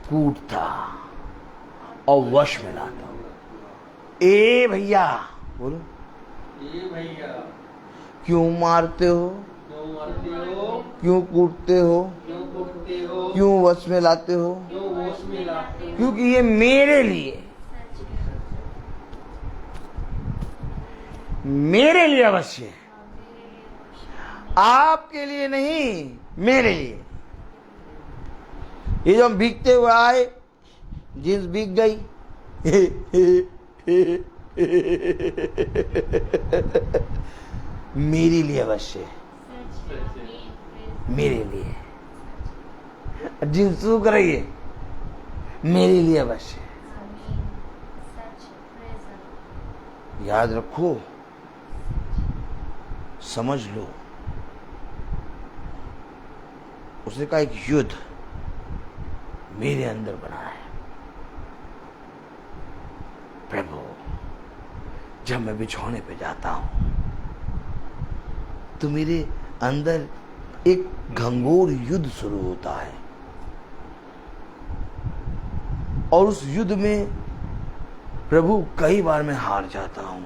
Speaker 1: कूटता और वश में लाता हूं। ए भैया बोलो,
Speaker 2: ये भैया
Speaker 1: क्यों मारते हो,
Speaker 2: क्यों मरते हो,
Speaker 1: क्यों कूटते हो,
Speaker 2: क्यों कुटते हो,
Speaker 1: क्यों वश में लाते हो?
Speaker 2: क्यों होश में लाते हो?
Speaker 1: क्योंकि ये मेरे लिए, मेरे लिए अवश्य है, आपके लिए नहीं, मेरे लिए। ये जो हम भीगते हुए आए, जींस भीग गई, मेरे लिए अवश्य है, मेरे लिए। जींस सूख रही है, मेरे लिए अवश्य है। याद रखो, समझ लो, उसने कहा एक युद्ध मेरे अंदर बना है। प्रभु, जब मैं बिछौने पे जाता हूं तो मेरे अंदर एक घंघोर युद्ध शुरू होता है, और उस युद्ध में प्रभु कई बार मैं हार जाता हूं,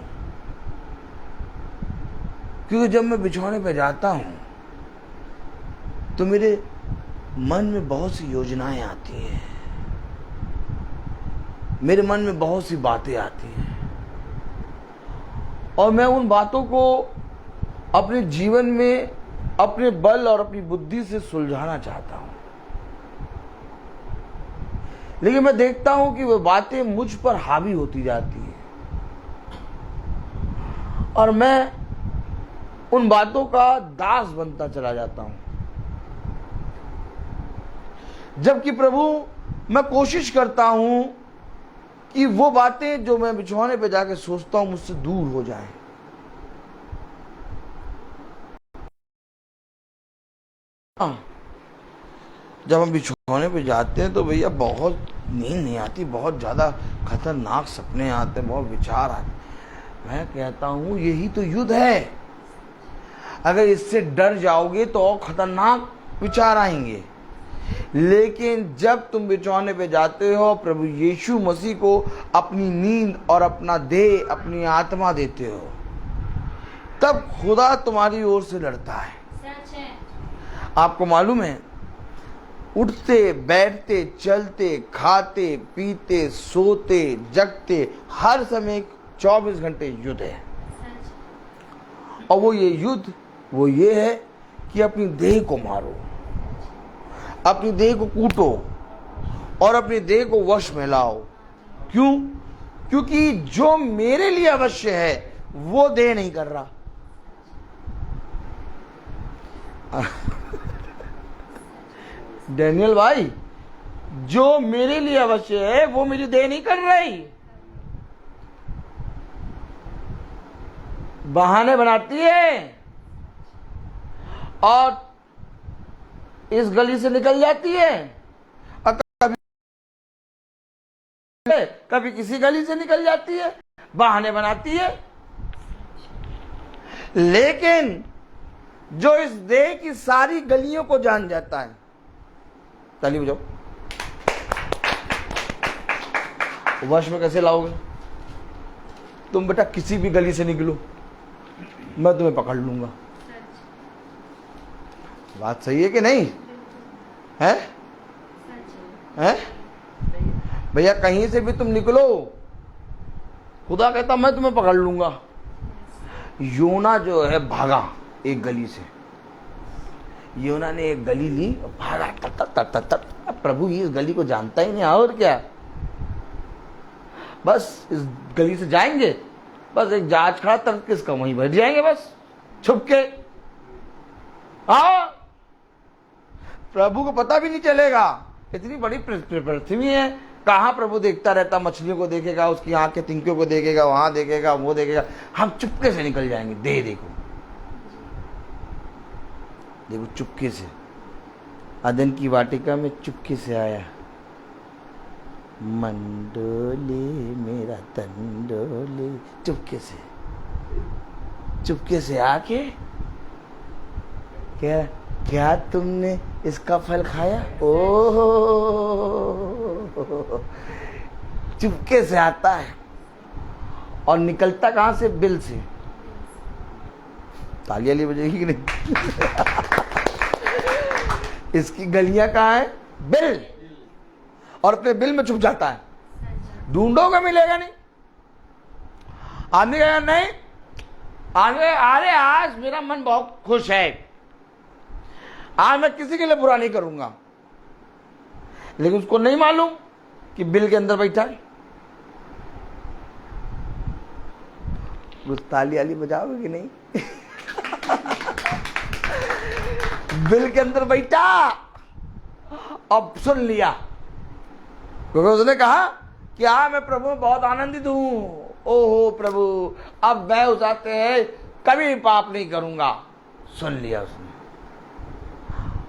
Speaker 1: क्योंकि जब मैं बिछौने पे जाता हूं तो मेरे मन में बहुत सी योजनाएं आती हैं, मेरे मन में बहुत सी बातें आती हैं, और मैं उन बातों को अपने जीवन में अपने बल और अपनी बुद्धि से सुलझाना चाहता हूं। लेकिन मैं देखता हूं कि वो बातें मुझ पर हावी होती जाती हैं, और मैं उन बातों का दास बनता चला जाता हूं। जबकि प्रभु, मैं कोशिश करता हूं कि वो बातें जो मैं बिछौने पे जाके सोचता हूं मुझसे दूर हो जाएं। जब हम बिछौने पे जाते हैं तो भैया बहुत नींद नहीं आती, बहुत ज्यादा खतरनाक सपने आते, बहुत विचार आते। मैं कहता हूं यही तो युद्ध है। अगर इससे डर जाओगे तो और खतरनाक विचार आएंगे। लेकिन जब तुम बिछौने पे जाते हो, प्रभु यीशु मसीह को अपनी नींद और अपना देह, अपनी आत्मा देते हो, तब खुदा तुम्हारी ओर से लड़ता है।
Speaker 3: सच है।
Speaker 1: आपको मालूम है, उठते बैठते चलते खाते पीते सोते जगते हर समय 24 घंटे युद्ध है। और वो ये युद्ध वो ये है कि अपनी देह को मारो, अपनी देह को कूटो और अपनी देह को वश में लाओ। क्यों? क्योंकि जो मेरे लिए अवश्य है वो देह नहीं कर रहा। डैनियल भाई, जो मेरे लिए अवश्य है वो मेरी देह नहीं कर रही, बहाने बनाती है और इस गली से निकल जाती है, और कभी कभी किसी गली से निकल जाती है, बहाने बनाती है। लेकिन जो इस देह की सारी गलियों को जान जाता है, ताली बजाओ, वश में कैसे लाओगे? तुम बेटा किसी भी गली से निकलो, मैं तुम्हें पकड़ लूंगा। बात सही है कि नहीं है? हैं? भैया कहीं से भी तुम निकलो, खुदा कहता मैं तुम्हें पकड़ लूंगा। योना जो है भागा एक गली से, योना ने एक गली ली, भागा तट। अब प्रभु ये इस गली को जानता ही नहीं, और क्या, बस इस गली से जाएंगे, बस एक जहाज खड़ा तक किसका वहीं बैठ जाएंगे, बस छुप के। हाँ, प्रभु को पता भी नहीं चलेगा। इतनी बड़ी पृथ्वी है, कहाँ प्रभु देखता रहता, मछलियों को देखेगा, उसकी आंख के तिनकों को देखेगा, वहां देखेगा, वो देखेगा। हम चुपके से निकल जाएंगे। देखो देखो चुपके से अदन की वाटिका में चुपके से आया, मंडोले मेरा तंडोले, चुपके से आके क्या तुमने इसका फल खाया? ओह, चुपके से आता है और निकलता कहां से? बिल से। तालियां ली बजेगी कि नहीं? इसकी गलियां कहां है? बिल, और अपने बिल में छुप जाता है। ढूंढोगे मिलेगा नहीं। आदमी कहेगा नहीं, अरे आज मेरा मन बहुत खुश है, आज मैं किसी के लिए बुरा नहीं करूंगा, लेकिन उसको नहीं मालूम कि बिल के अंदर बैठा है। ताली आली बजाओगे कि नहीं? बिल के अंदर बैठा, अब सुन लिया, क्योंकि उसने कहा कि हाँ मैं प्रभु में बहुत आनंदित हूं। ओहो प्रभु, अब मैं उस आते हैं कभी पाप नहीं करूंगा। सुन लिया उसने।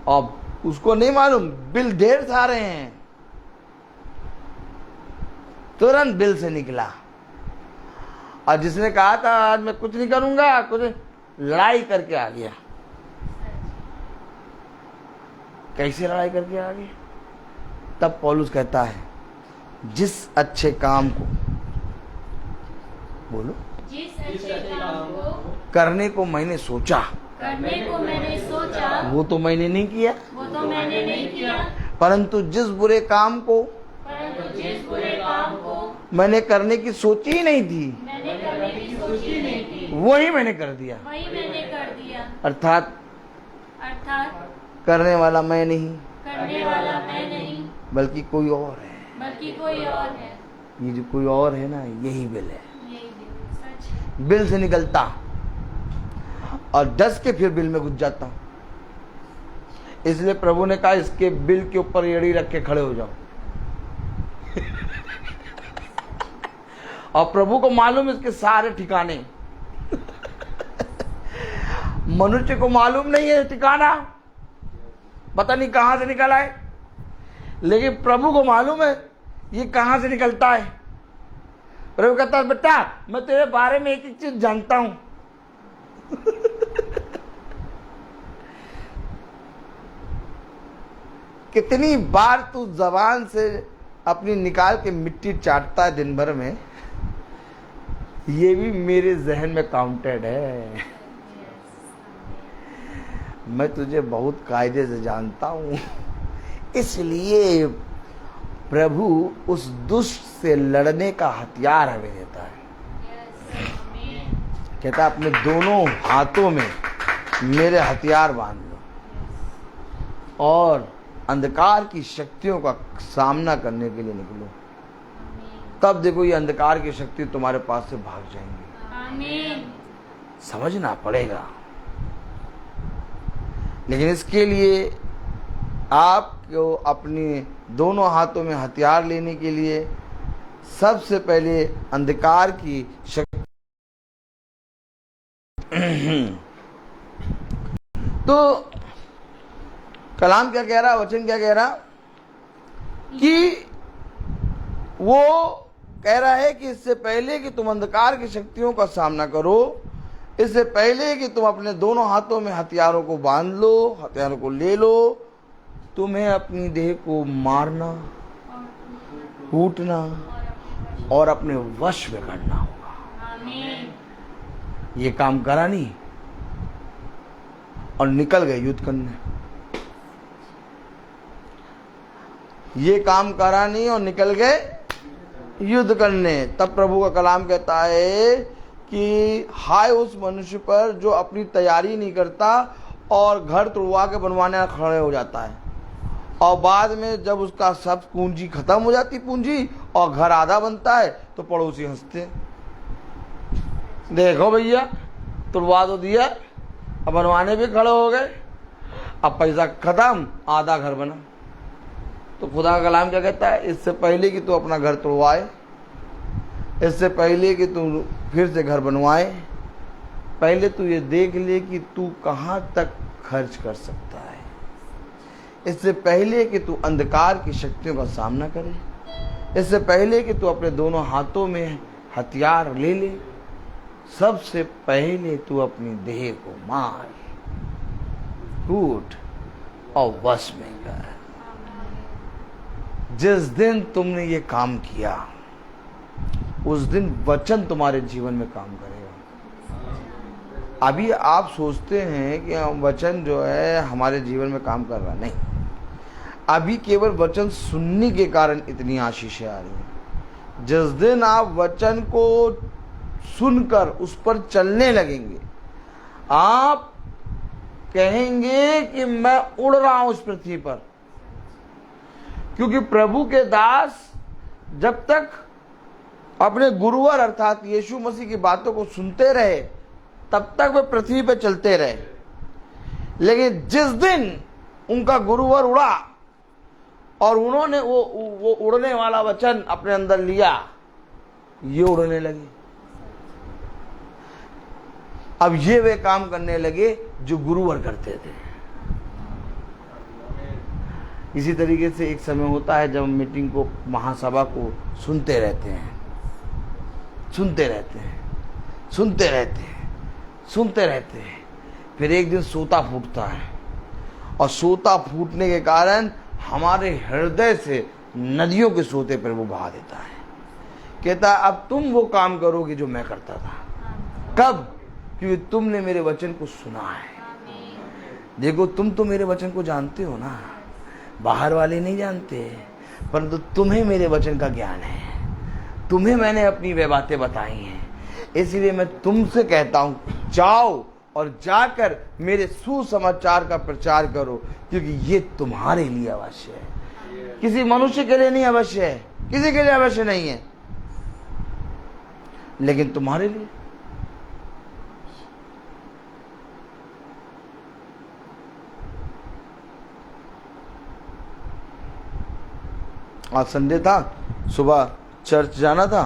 Speaker 1: अब उसको नहीं मालूम बिल ढेर सारे हैं, तुरंत बिल से निकला। और जिसने कहा था आज मैं कुछ नहीं करूंगा, कुछ लड़ाई करके आ गया। कैसे लड़ाई करके आ गया? तब पौलुस कहता है जिस अच्छे काम को, बोलो,
Speaker 3: जिस अच्छे काम को
Speaker 1: करने को मैंने सोचा, वो तो मैंने नहीं किया, परंतु जिस बुरे काम को मैंने करने की सोची ही नहीं थी, वही मैंने कर दिया। अर्थात करने वाला मैं नहीं, बल्कि कोई और है। ये जो कोई और है ना, यही बिल है। बिल से निकलता और डस के फिर बिल में घुस जाता हूं। इसलिए प्रभु ने कहा इसके बिल के ऊपर एड़ी रख के खड़े हो जाओ। और प्रभु को मालूम इसके सारे ठिकाने। मनुष्य को मालूम नहीं है ठिकाना, पता नहीं कहां से निकल आए, लेकिन प्रभु को मालूम है ये कहां से निकलता है। प्रभु कहता है बेटा मैं तेरे बारे में एक एक चीज जानता हूं। कितनी बार तू जबान से अपनी निकाल के मिट्टी चाटता है दिन भर में, ये भी मेरे जहन में काउंटेड है। मैं तुझे बहुत कायदे से जानता हूं। इसलिए प्रभु उस दुष्ट से लड़ने का हथियार हमें देता है। कहता अपने दोनों हाथों में मेरे हथियार बांध लो और अंधकार की शक्तियों का सामना करने के लिए निकलो। तब देखो ये अंधकार की शक्ति तुम्हारे पास से भाग जाएंगी। समझना पड़ेगा। लेकिन इसके लिए आपको अपने दोनों हाथों में हथियार लेने के लिए सबसे पहले अंधकार की शक्ति तो कलाम क्या कह रहा, वचन क्या कह रहा कि वो कह रहा है कि इससे पहले कि तुम अंधकार की शक्तियों का सामना करो, इससे पहले कि तुम अपने दोनों हाथों में हथियारों को बांध लो, हथियारों को ले लो, तुम्हें अपनी देह को मारना, कूटना और अपने वश में करना होगा। ये काम करा नहीं और निकल गए युद्ध करने। ये काम करा नहीं और निकल गए युद्ध करने। तब प्रभु का कलाम कहता है कि हाय उस मनुष्य पर जो अपनी तैयारी नहीं करता और घर तुड़वा के बनवाने खड़े हो जाता है, और बाद में जब उसका सब पूंजी खत्म हो जाती पूंजी और घर आधा बनता है तो पड़ोसी हंसते, देखो भैया तुड़वा तो दिया, अब बनवाने भी खड़े हो गए, अब पैसा खत्म, आधा घर बना। तो खुदा का कलाम क्या कहता है, इससे पहले कि तू अपना घर तोड़वाए, इससे पहले कि तू फिर से घर बनवाए, पहले तू ये देख ले कि तू कहाँ तक खर्च कर सकता है। इससे पहले कि तू अंधकार की शक्तियों का सामना करे, इससे पहले कि तू अपने दोनों हाथों में हथियार ले ले, सबसे पहले तू अपनी देह को मार, कूट और वश में कर। जिस दिन तुमने ये काम किया उस दिन वचन तुम्हारे जीवन में काम करेगा। अभी आप सोचते हैं कि वचन जो है हमारे जीवन में काम कर रहा, नहीं, अभी केवल वचन सुनने के कारण इतनी आशीषें आ रही हैं। जिस दिन आप वचन को सुनकर उस पर चलने लगेंगे, आप कहेंगे कि मैं उड़ रहा हूं इस पृथ्वी पर। क्योंकि प्रभु के दास जब तक अपने गुरुवर अर्थात यीशु मसीह की बातों को सुनते रहे तब तक वे पृथ्वी पर चलते रहे, लेकिन जिस दिन उनका गुरुवर उड़ा और उन्होंने वो उड़ने वाला वचन अपने अंदर लिया, ये उड़ने लगे। अब ये वे काम करने लगे जो गुरुवर करते थे। इसी तरीके से एक समय होता है जब मीटिंग को, महासभा को सुनते रहते हैं, सुनते रहते हैं, सुनते रहते हैं, सुनते रहते हैं, फिर एक दिन सोता फूटता है, और सोता फूटने के कारण हमारे हृदय से नदियों के सोते पर वो बहा देता है। कहता है अब तुम वो काम करोगे जो मैं करता था। कब? क्योंकि तुमने मेरे वचन को सुना है। देखो तुम तो मेरे वचन को जानते हो ना, बाहर वाले नहीं जानते, परंतु तुम्हें मेरे वचन का ज्ञान है, तुम्हें मैंने अपनी वे बातें बताई हैं। इसलिए मैं तुमसे कहता हूं, जाओ और जाकर मेरे सुसमाचार का प्रचार करो, क्योंकि ये तुम्हारे लिए अवश्य है, किसी मनुष्य के लिए नहीं अवश्य है, किसी के लिए अवश्य नहीं है, लेकिन तुम्हारे लिए। आज संडे था, सुबह चर्च जाना था,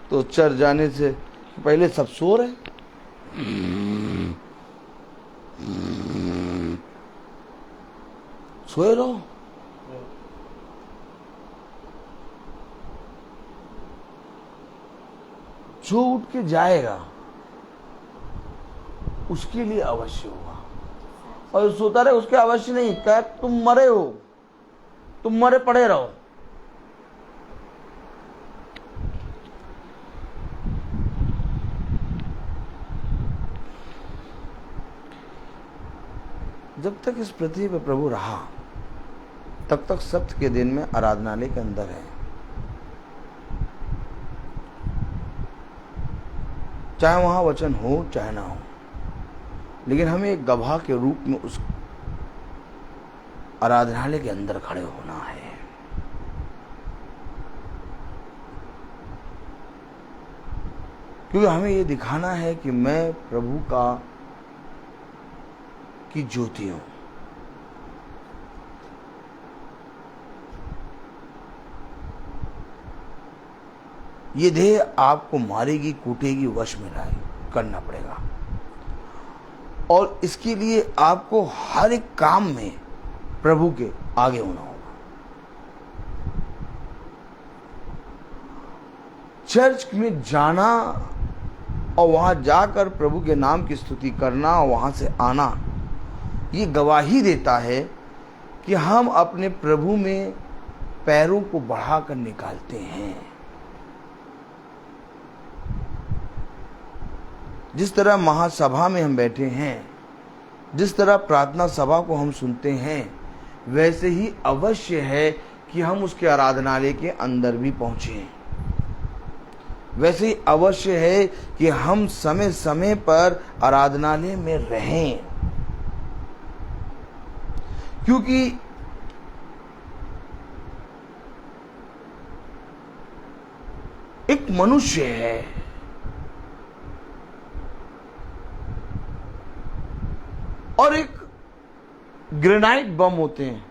Speaker 1: तो चर्च जाने से पहले सब सो रहे, सोए रहो। जो उठ के जाएगा उसके लिए अवश्य होगा, और सोता रहे उसके अवश्य नहीं। क्या तुम मरे हो, तुम मरे पड़े रहो। जब तक इस पृथ्वी पर प्रभु रहा तब तक सप्त के दिन में आराधनालय के अंदर है, चाहे वहां वचन हो चाहे ना हो, लेकिन हमें एक गवाह के रूप में उस आराधनालय के अंदर खड़े होना है। क्योंकि हमें ये दिखाना है कि मैं प्रभु की ज्योति हूं। ये देह आपको मारेगी, कूटेगी, वश में करना पड़ेगा, और इसके लिए आपको हर एक काम में प्रभु के आगे होना होगा। चर्च में जाना और वहां जाकर प्रभु के नाम की स्तुति करना और वहां से आना, ये गवाही देता है कि हम अपने प्रभु में पैरों को बढ़ाकर निकालते हैं। जिस तरह महासभा में हम बैठे हैं, जिस तरह प्रार्थना सभा को हम सुनते हैं, वैसे ही अवश्य है कि हम उसके आराधनालय के अंदर भी पहुंचें। वैसे ही अवश्य है कि हम समय समय पर आराधनालय में रहें, क्योंकि एक मनुष्य है, और एक ग्रेनाइट बम होते हैं।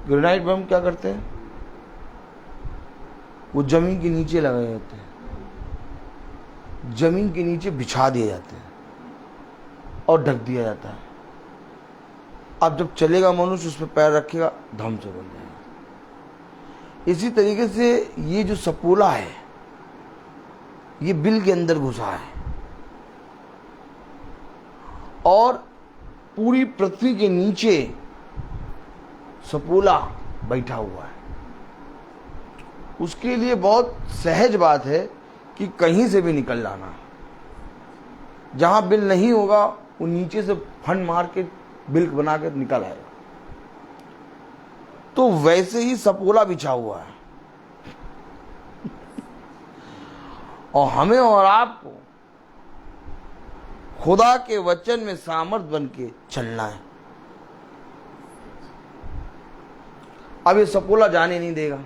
Speaker 1: ग्रेनाइट बम क्या करते हैं? वो जमीन के नीचे लगाए जाते हैं, जमीन के नीचे बिछा दिए जाते हैं और ढक दिया जाता है। अब जब चलेगा मनुष्य, उस पर पैर रखेगा, धम से बन जाएगा। इसी तरीके से ये जो सपोला है, ये बिल के अंदर घुसा है और पूरी पृथ्वी के नीचे सपोला बैठा हुआ है। उसके लिए बहुत सहज बात है कि कहीं से भी निकल जाना। जहां बिल नहीं होगा, वो नीचे से फन मार के बिल बना के निकल आएगा। तो वैसे ही सपोला बिछा हुआ है और हमें और आपको खुदा के वचन में सामर्थ बन के चलना है। अब ये सपोला जाने नहीं देगा।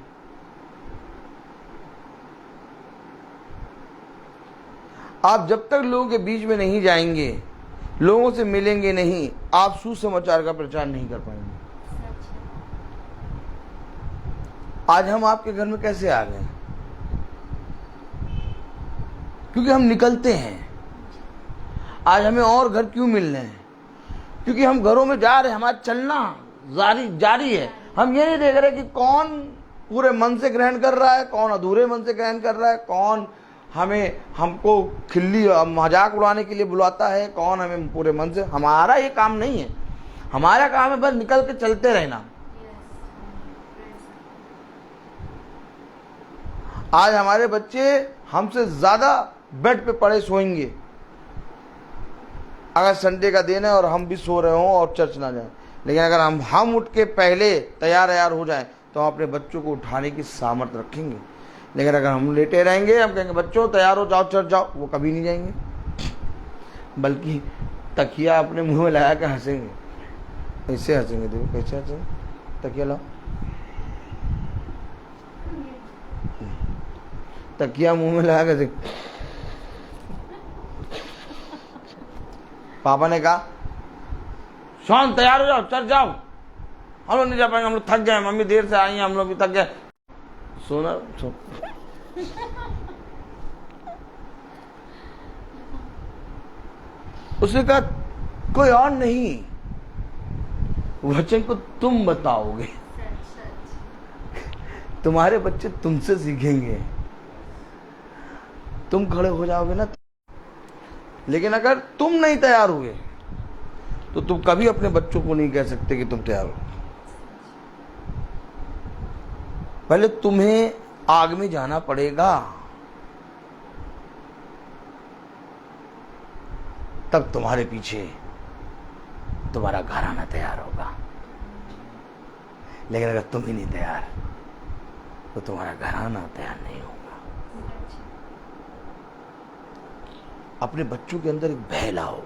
Speaker 1: आप जब तक लोगों के बीच में नहीं जाएंगे, लोगों से मिलेंगे नहीं, आप सुसमाचार का प्रचार नहीं कर पाएंगे। आज हम आपके घर में कैसे आ गए? क्योंकि हम निकलते हैं। आज हमें और घर क्यों मिल रहे हैं? क्योंकि हम घरों में जा रहे हैं, हमारा चलना जारी है। हम ये नहीं देख रहे कि कौन पूरे मन से ग्रहण कर रहा है, कौन अधूरे मन से ग्रहण कर रहा है, कौन हमको खिल्ली मजाक उड़ाने के लिए बुलाता है, कौन हमें पूरे मन से। हमारा ये काम नहीं है। हमारा काम है बस निकल के चलते रहना। आज हमारे बच्चे हमसे ज्यादा बेड पे पड़े सोएंगे अगर संडे का दिन है और हम भी सो रहे हों और चर्च ना जाएं। लेकिन अगर हम उठ के पहले तैयार हो जाएं तो हम अपने बच्चों को उठाने की सामर्थ्य रखेंगे। लेकिन अगर हम लेटे रहेंगे, हम कहेंगे बच्चों तैयार हो जाओ चर्च जाओ, वो कभी नहीं जाएंगे, बल्कि तकिया अपने मुंह में लगा के हंसेंगे। ऐसे हंसेंगे, देखो कैसे हंसेंगे। तकिया लाओ, तकिया मुंह में लगा के। पापा ने कहा शॉन तैयार हो जाओ चर्च जाओ। हम लोग नहीं जा पाएंगे, हम लोग थक गए, मम्मी देर से आई हैं, हम लोग भी थक गए। सोना सो। उसने कहा कोई और नहीं, वचन को तुम बताओगे, तुम्हारे बच्चे तुमसे सीखेंगे, तुम खड़े हो जाओगे ना। लेकिन अगर तुम नहीं तैयार हुए तो तुम कभी अपने बच्चों को नहीं कह सकते कि तुम तैयार हो। पहले तुम्हें आग में जाना पड़ेगा, तब तुम्हारे पीछे तुम्हारा घराना तैयार होगा। लेकिन अगर तुम ही नहीं तैयार तो तुम्हारा घराना तैयार नहीं होगा। अपने बच्चों के अंदर एक भय लाओ,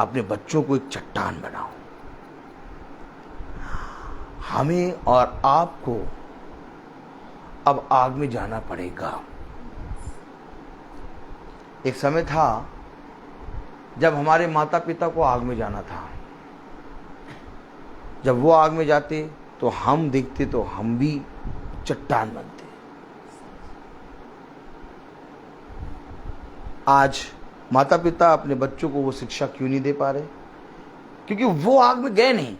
Speaker 1: अपने बच्चों को एक चट्टान बनाओ। हमें और आपको अब आग में जाना पड़ेगा। एक समय था जब हमारे माता पिता को आग में जाना था। जब वो आग में जाते तो हम देखते तो हम भी चट्टान बनते। आज माता पिता अपने बच्चों को वो शिक्षा क्यों नहीं दे पा रहे? क्योंकि वो आग में गए नहीं।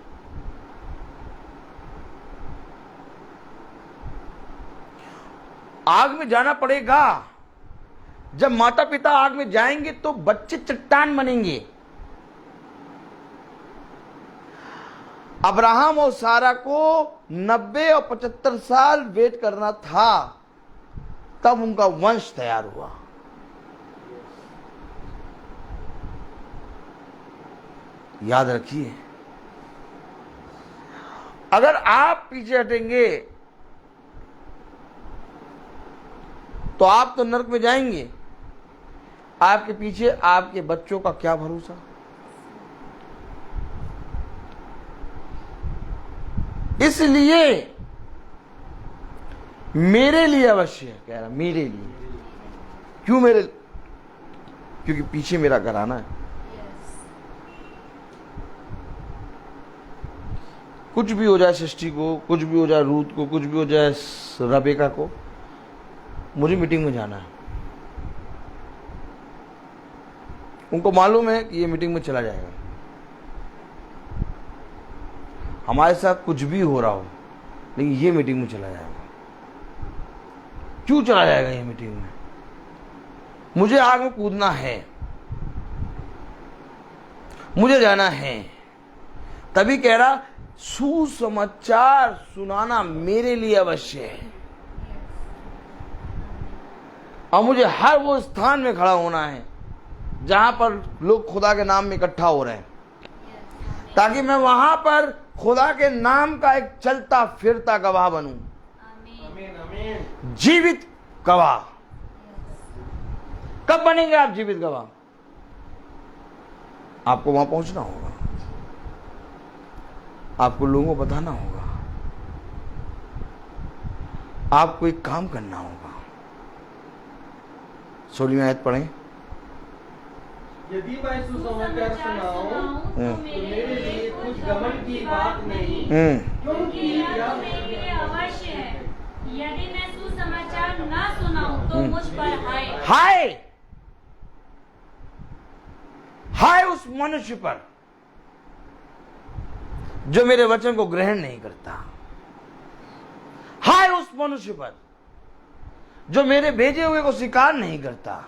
Speaker 1: आग में जाना पड़ेगा। जब माता पिता आग में जाएंगे तो बच्चे चट्टान बनेंगे। अब्राहम और सारा को 90 और 75 साल वेट करना था, तब उनका वंश तैयार हुआ। याद रखिए, अगर आप पीछे हटेंगे तो आप तो नरक में जाएंगे, आपके पीछे आपके बच्चों का क्या भरोसा। इसलिए मेरे लिए अवश्य है, कह रहा मेरे लिए। क्यों मेरे? क्योंकि पीछे मेरा घर आना है। कुछ भी हो जाए सृष्टि को, कुछ भी हो जाए रूत को, कुछ भी हो जाए रबेका को, मुझे मीटिंग में जाना है। उनको मालूम है कि ये मीटिंग में चला जाएगा। हमारे साथ कुछ भी हो रहा हो, लेकिन ये मीटिंग में चला जाएगा। क्यों चला जाएगा ये मीटिंग में? मुझे आग में कूदना है, मुझे जाना है। तभी कह रहा सुसमाचार सुनाना मेरे लिए अवश्य है, और मुझे हर वो स्थान में खड़ा होना है जहां पर लोग खुदा के नाम में इकट्ठा हो रहे हैं, ताकि मैं वहां पर खुदा के नाम का एक चलता फिरता गवाह बनूं।
Speaker 2: आमीन आमीन।
Speaker 1: जीवित गवाह। कब बनेंगे आप जीवित गवाह? आपको वहां पहुंचना होगा, आपको लोगों को बताना होगा, आपको एक काम करना होगा। 16वीं आयत पढ़ें।
Speaker 2: यदि मैं सुसमाचार सुनाऊं तो मेरे लिए कुछ घमंड की बात नहीं,
Speaker 3: क्योंकि यह मेरे लिए अवश्य है। यदि मैं सुसमाचार ना सुनाऊं तो मुझ पर हाय।
Speaker 1: हाय उस मनुष्य पर जो मेरे वचन को ग्रहण नहीं करता। हाय उस मनुष्य पर जो मेरे भेजे हुए को स्वीकार नहीं करता।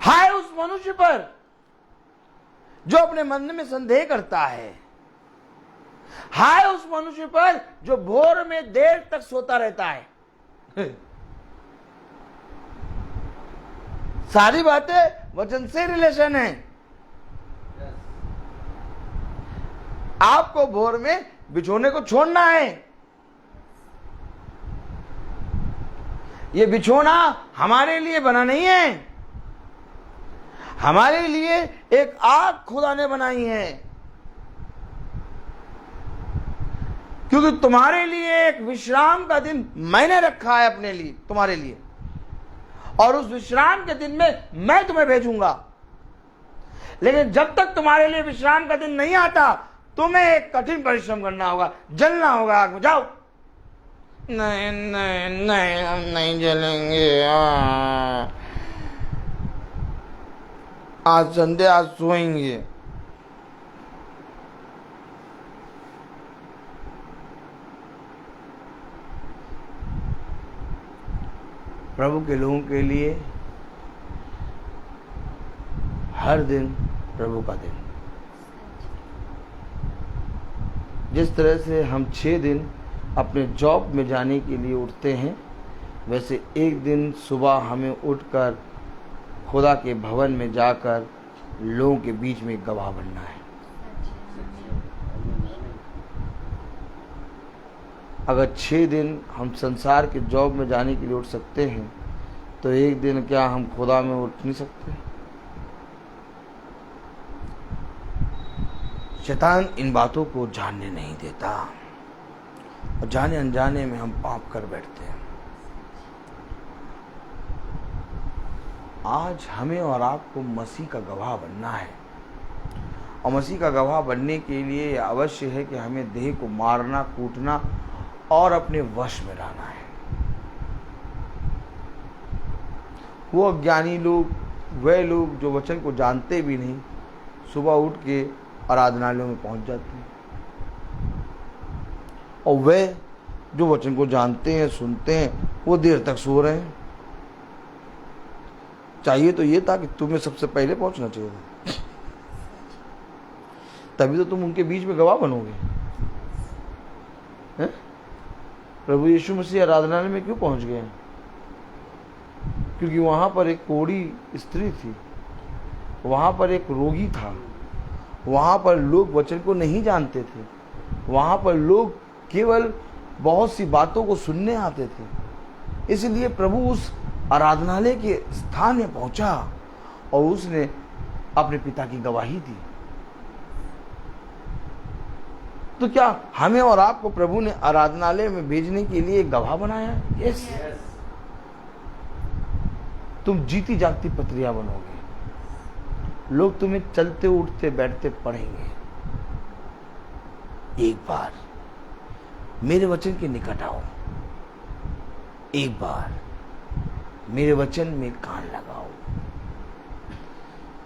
Speaker 1: हाय उस मनुष्य पर जो अपने मन में संदेह करता है। हाय उस मनुष्य पर जो भोर में देर तक सोता रहता है। सारी बातें वचन से रिलेशन है। आपको भोर में बिछोने को छोड़ना है। ये बिछोना हमारे लिए बना नहीं है, हमारे लिए एक आग खुदा ने बनाई है। क्योंकि तुम्हारे लिए एक विश्राम का दिन मैंने रखा है अपने लिए, तुम्हारे लिए, और उस विश्राम के दिन में मैं तुम्हें भेजूंगा। लेकिन जब तक तुम्हारे लिए विश्राम का दिन नहीं आता, तुम्हें एक कठिन परिश्रम करना होगा, जलना होगा आग में। जाओ। नहीं नहीं नहीं, हम नहीं जलेंगे। आज संडे, आज सोएंगे। प्रभु के लोगों के लिए हर दिन प्रभु का दिन। जिस तरह से हम 6 दिन अपने जॉब में जाने के लिए उठते हैं, वैसे एक दिन सुबह हमें उठकर खुदा के भवन में जाकर लोगों के बीच में गवाह बनना है। अगर 6 दिन हम संसार के जॉब में जाने के लिए उठ सकते हैं, तो एक दिन क्या हम खुदा में उठ नहीं सकते? शैतान इन बातों को जानने नहीं देता, और जाने अनजाने में हम पाप कर बैठते हैं। आज हमें और आपको मसीह का गवाह बनना है, और मसीह का गवाह बनने के लिए अवश्य है कि हमें देह को मारना, कूटना और अपने वश में लाना है। वो अज्ञानी लोग, वे लोग जो वचन को जानते भी नहीं, सुबह उठ के आराधनालयों में पहुंच जाते हैं, और वे जो वचन को जानते हैं, सुनते हैं, वो देर तक सो रहे हैं। चाहिए तो ये था कि तुम्हें सबसे पहले पहुंचना चाहिए था, तभी तो तुम उनके बीच में गवाह बनोगे। हैं? प्रभु यीशु मसीह आराधनालय में क्यों पहुंच गए? क्योंकि वहां पर एक कोढ़ी स्त्री थी, वहां पर एक रोगी था, वहां पर लोग वचन को नहीं जानते थे, वहां पर लोग केवल बहुत सी बातों को सुनने आते थे। इसलिए प्रभु उस आराधनालय के स्थान में पहुंचा और उसने अपने पिता की गवाही दी। तो क्या हमें और आपको प्रभु ने आराधनालय में भेजने के लिए एक गवाह बनाया? यस। तुम जीती जागती पत्रियां बनोगे, लोग तुम्हें चलते उठते बैठते पढ़ेंगे। एक बार मेरे वचन के निकट आओ, एक बार मेरे वचन में कान लगाओ,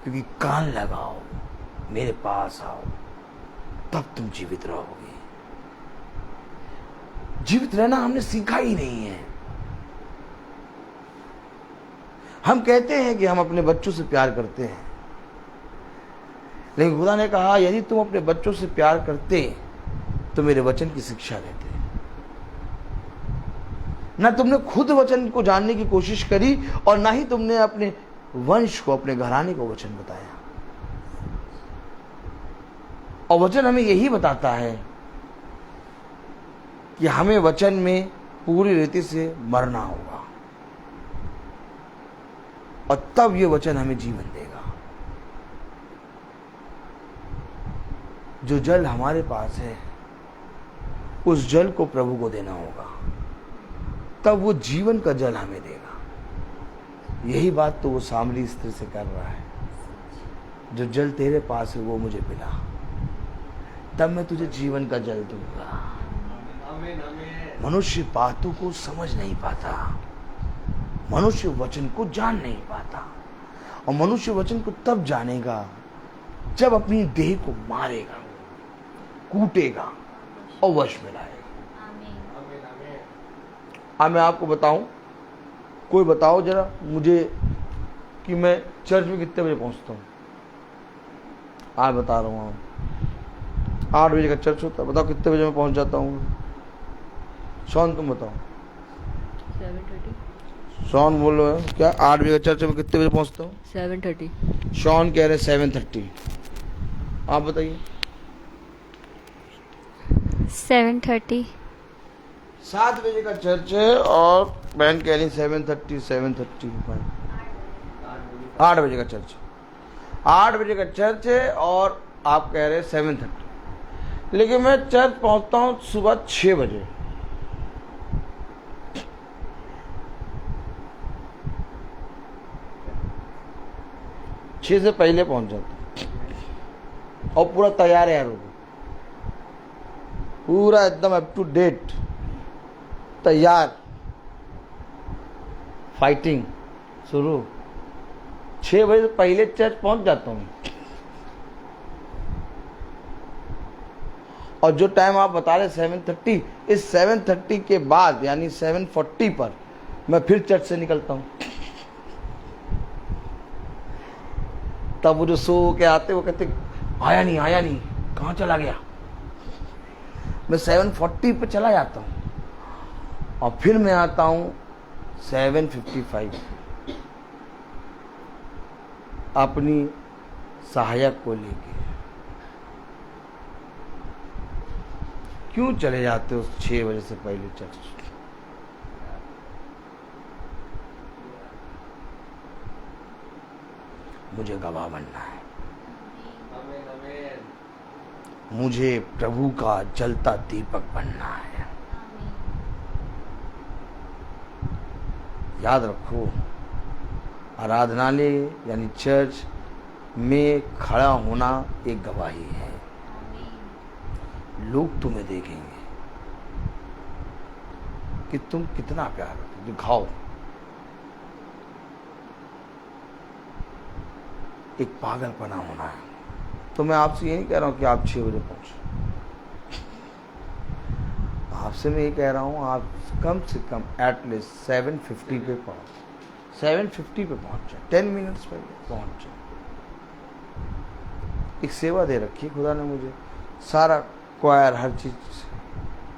Speaker 1: क्योंकि कान लगाओ, मेरे पास आओ, तब तुम जीवित रहोगे। जीवित रहना हमने सीखा ही नहीं है। हम कहते हैं कि हम अपने बच्चों से प्यार करते हैं, लेकिन खुदा ने कहा यदि तुम अपने बच्चों से प्यार करते तो मेरे वचन की शिक्षा देते। ना तुमने खुद वचन को जानने की कोशिश करी और ना ही तुमने अपने वंश को, अपने घराने को वचन बताया। और वचन हमें यही बताता है कि हमें वचन में पूरी रीति से मरना होगा और तब ये वचन हमें जीवन देगा। जो जल हमारे पास है उस जल को प्रभु को देना होगा, तब वो जीवन का जल हमें देगा। यही बात तो वो सामरी स्त्री से कर रहा है। जो जल तेरे पास है वो मुझे पिला, तब मैं तुझे जीवन का जल दूंगा। मनुष्य बातों को समझ नहीं पाता, मनुष्य वचन को जान नहीं पाता, और मनुष्य वचन को तब जानेगा जब अपनी देह को मारेगा, कूटेगा और वश में लाएगा। अब मैं आपको बताऊं, कोई बताओ जरा मुझे कि मैं चर्च में कितने बजे पहुंचता हूं? आज बता रहा हूं, 8 बजे का चर्च होता है, बताओ कितने बजे मैं पहुंच जाता हूँ? शॉन तुम बताओ।
Speaker 3: 7:30।
Speaker 1: शॉन बोल रहे हो क्या 8 बजे का चर्च में कितने बजे पहुंचता हूँ?
Speaker 3: 7:30।
Speaker 1: शॉन कह रहे 7:30। आप बताइए।
Speaker 3: 7:30।
Speaker 1: 7 बजे का चर्च है और बहन कह रही 7:30। 8 बजे का चर्च, 8 बजे का चर्च है और आप कह रहे 7:30, लेकिन मैं चर्च पहुंचता हूं सुबह 6 बजे। छह से पहले पहुंच जाता और पूरा तैयार है यार, पूरा एकदम अप टू डेट तैयार, फाइटिंग शुरू। 6 बजे से पहले चर्च पहुंच जाता हूँ। और जो टाइम आप बता रहे 7:30, इस 7:30 के बाद यानी 7:40 पर मैं फिर चर्च से निकलता हूँ। तब वो जो सो के आते वो कहते आया नहीं, कहाँ चला गया? मैं 7:40 पे चला जाता हूँ और फिर मैं आता हूँ 7:55 अपनी सहायक को लेके। क्यों चले जाते हो 6 बजे से पहले चर्च? मुझे गवाह बनना है, मुझे प्रभु का जलता दीपक बनना है। याद रखो, आराधनालय यानी चर्च में खड़ा होना एक गवाही है। लोग तुम्हें देखेंगे कि तुम कितना प्यार करते हो, दिखाओ। एक पागलपना होना है। तो मैं आपसे ये नहीं कह रहा हूं कि आप 6 बजे पहुंचो, आपसे मैं ये कह रहा हूँ, आप कम से कम एटलीस्ट 7:50 पे पहुँच, 7:50 पे पहुँच जाए, 10 मिनट्स पहले पहुँच जाए। एक सेवा दे रखी खुदा ने मुझे, सारा क्वायर हर चीज़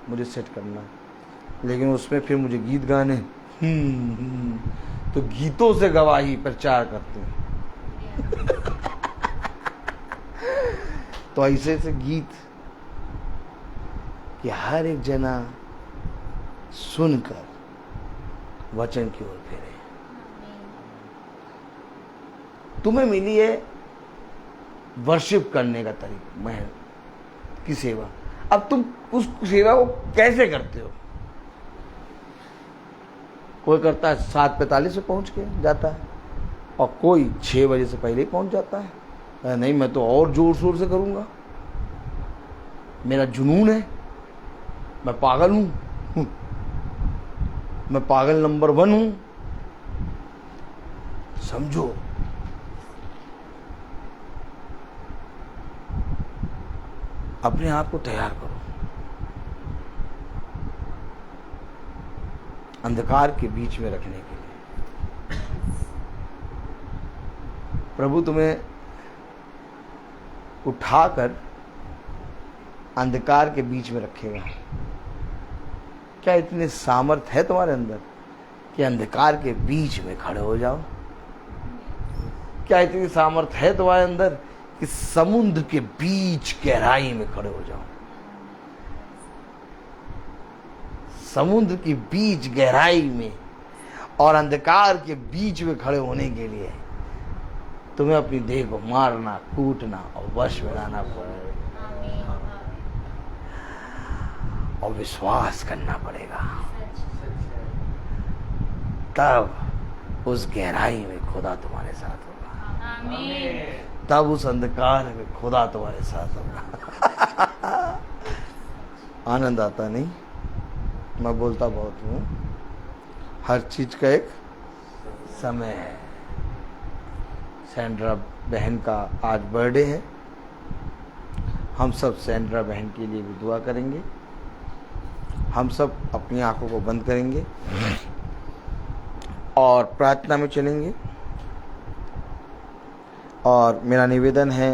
Speaker 1: मुझे सेट करना है, लेकिन उसमें फिर मुझे गीत गाने, तो गीतों से गवाही प्रचार करते हैं। तो ऐसे ऐसे गीत कि हर एक जना सुनकर वचन की ओर फेरे। तुम्हें मिली है वर्शिप करने का तरीका, मैं की सेवा। अब तुम उस सेवा को कैसे करते हो? कोई करता है 7:45 पे पहुंच के जाता है, और कोई 6 बजे से पहले ही पहुंच जाता है। नहीं, मैं तो और जोर शोर से करूंगा, मेरा जुनून है, मैं पागल हूं, मैं पागल नंबर 1 हूं। समझो, अपने आप को तैयार करो अंधकार के बीच में रखने के लिए। प्रभु तुम्हें उठाकर अंधकार के बीच में रखेगा। क्या इतनी सामर्थ है तुम्हारे अंदर कि अंधकार के बीच में खड़े हो जाओ? क्या इतनी सामर्थ है तुम्हारे अंदर कि समुद्र के बीच गहराई में खड़े हो जाओ? समुद्र के बीच गहराई में और अंधकार के बीच में खड़े होने के लिए तुम्हें अपनी देह को मारना, कूटना और वश में लाना पड़ेगा, और विश्वास करना पड़ेगा। तब उस गहराई में खुदा तुम्हारे साथ होगा, तब उस अंधकार में खुदा तुम्हारे साथ होगा। आनंद आता नहीं? मैं बोलता बहुत हूँ, हर चीज का एक समय है। सैंड्रा बहन का आज बर्थडे है, हम सब सैंड्रा बहन के लिए भी दुआ करेंगे। हम सब अपनी आंखों को बंद करेंगे और प्रार्थना में चलेंगे। और मेरा निवेदन है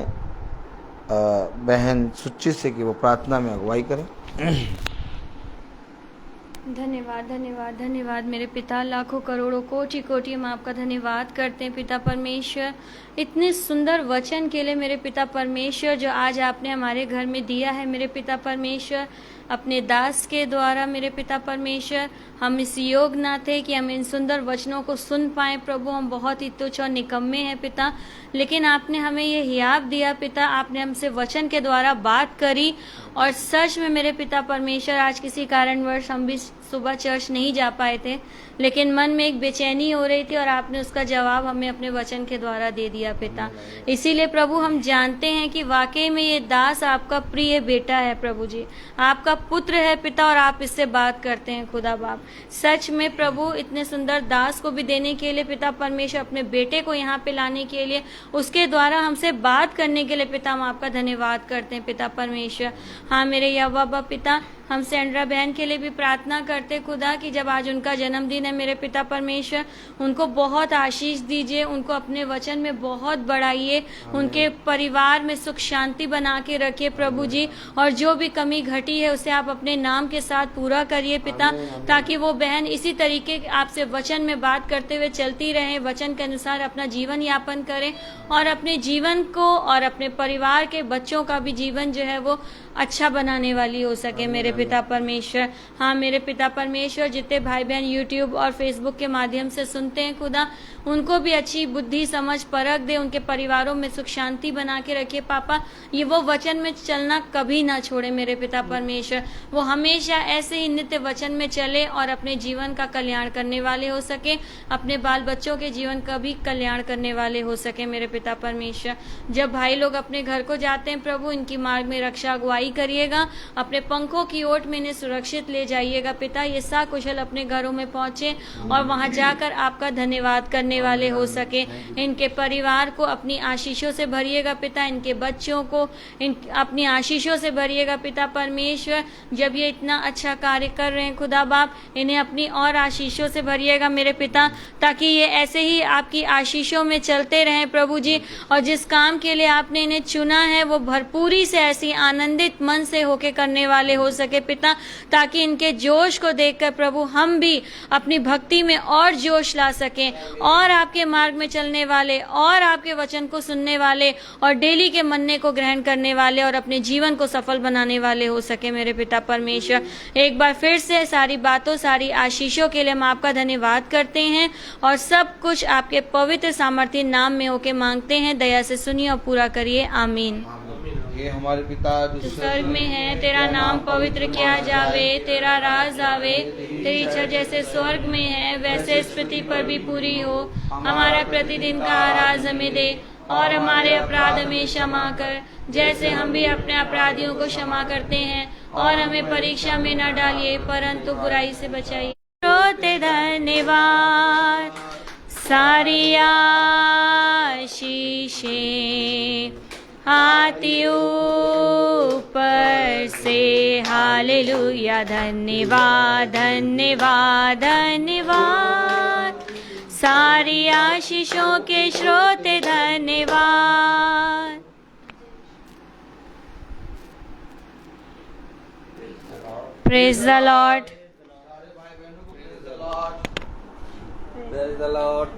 Speaker 1: बहन सुच्ची से कि वो प्रार्थना में अगुवाई करें।
Speaker 3: धन्यवाद धन्यवाद धन्यवाद मेरे पिता, लाखों करोड़ों कोटि कोटि हम आपका धन्यवाद करते हैं पिता परमेश्वर, इतने सुंदर वचन के लिए मेरे पिता परमेश्वर जो आज आपने हमारे घर में दिया है मेरे पिता परमेश्वर। अपने दास के द्वारा मेरे पिता परमेश्वर हम इस योग ना थे कि हम इन सुंदर वचनों को सुन पाएं प्रभु, हम बहुत ही तुच्छ और निकम्मे हैं पिता, लेकिन आपने हमें ये हियाब दिया पिता, आपने हमसे वचन के द्वारा बात करी। और सच में मेरे पिता परमेश्वर आज किसी कारणवश हम भी सुबह चर्च नहीं जा पाए थे, लेकिन मन में एक बेचैनी हो रही थी और आपने उसका जवाब हमें अपने वचन के द्वारा दे दिया पिता। इसीलिए प्रभु हम जानते हैं कि वाकई में ये दास आपका प्रिय बेटा है प्रभु जी, आपका पुत्र है पिता, और आप इससे बात करते हैं खुदा बाप। सच में प्रभु इतने सुंदर दास को भी देने के लिए पिता परमेश्वर, अपने बेटे को यहाँ पे लाने के लिए, उसके द्वारा हमसे बात करने के लिए पिता हम आपका धन्यवाद करते हैं पिता परमेश्वर। हाँ मेरे यहोवा बाप पिता, हम सैंड्रा बहन के लिए भी प्रार्थना करते खुदा कि जब आज उनका जन्मदिन है मेरे पिता परमेश्वर, उनको बहुत आशीष दीजिए, उनको अपने वचन में बहुत बढ़ाइए, उनके परिवार में सुख शांति बना के रखिए प्रभु जी, और जो भी कमी घटी है उसे आप अपने नाम के साथ पूरा करिए पिता, ताकि वो बहन इसी तरीके आपसे वचन में बात करते हुए चलती रहे, वचन के अनुसार अपना जीवन यापन करें, और अपने जीवन को और अपने परिवार के बच्चों का भी जीवन जो है वो अच्छा बनाने वाली हो सके मेरे पिता परमेश्वर। हाँ मेरे पिता परमेश्वर, जितने भाई बहन यूट्यूब और फेसबुक के माध्यम से सुनते हैं खुदा, उनको भी अच्छी बुद्धि समझ परख दे, उनके परिवारों में सुख शांति बना के रखे पापा, ये वो वचन में चलना कभी ना छोड़े मेरे पिता परमेश्वर, वो हमेशा ऐसे ही नित्य वचन में चले और अपने जीवन का कल्याण करने वाले हो सके, अपने बाल बच्चों के जीवन का भी कल्याण करने वाले हो सके मेरे पिता परमेश्वर। जब भाई लोग अपने घर को जाते हैं प्रभु, इनकी मार्ग में रक्षा अगुवाई करिएगा, अपने पंखों की ओट में इन्हें सुरक्षित ले जाइएगा पिता, ये सकुशल अपने घरों में पहुंचे और वहां जाकर आपका धन्यवाद करने वाले हो सके। इनके परिवार को अपनी आशीषों से भरिएगा पिता, इनके बच्चों को अपनी आशीषों से भरिएगा पिता परमेश्वर। जब ये इतना अच्छा कार्य कर रहे हैं खुदा बाप, इन्हें अपनी और आशीषों से भरिएगा मेरे पिता, ताकि ये ऐसे ही आपकी आशीषों में चलते रहें प्रभु जी। और जिस काम के लिए आपने इन्हें चुना है वो भरपूरी से ऐसी आनंदित मन से होके करने वाले हो सके पिता, ताकि इनके जोश को देखकर प्रभु हम भी अपनी भक्ति में और जोश ला सकें, और आपके मार्ग में चलने वाले, और आपके वचन को सुनने वाले, और डेली के मन्ने को ग्रहण करने वाले, और अपने जीवन को सफल बनाने वाले हो सके मेरे पिता परमेश्वर। एक बार फिर से सारी बातों, सारी आशीषों के लिए हम आपका धन्यवाद करते हैं और सब कुछ आपके पवित्र सामर्थ्य नाम में होके मांगते हैं। दया से सुनिए और पूरा करिए, आमीन।
Speaker 1: ये हमारे पिता
Speaker 3: जो स्वर्ग में है, तेरा नाम पवित्र किया जावे, तेरा राज आवे, तेरी इच्छा जैसे स्वर्ग में है वैसे इस पृथ्वी पर भी पूरी हो। हमारा प्रतिदिन का आहार हमें दे, और हमारे अपराध हमें क्षमा कर, जैसे हम भी अपने अपराधियों को क्षमा करते हैं, और हमें परीक्षा में न डालिए परंतु बुराई से बचाइए। रोते धन्यवाद, सारी आशीषें हाथी ऊपर से, हालेलुया। धन्यवाद धन्यवाद धन्यवाद, सारी आशीषों के श्रोते धन्यवाद। Praise the Lord.
Speaker 1: Praise the Lord.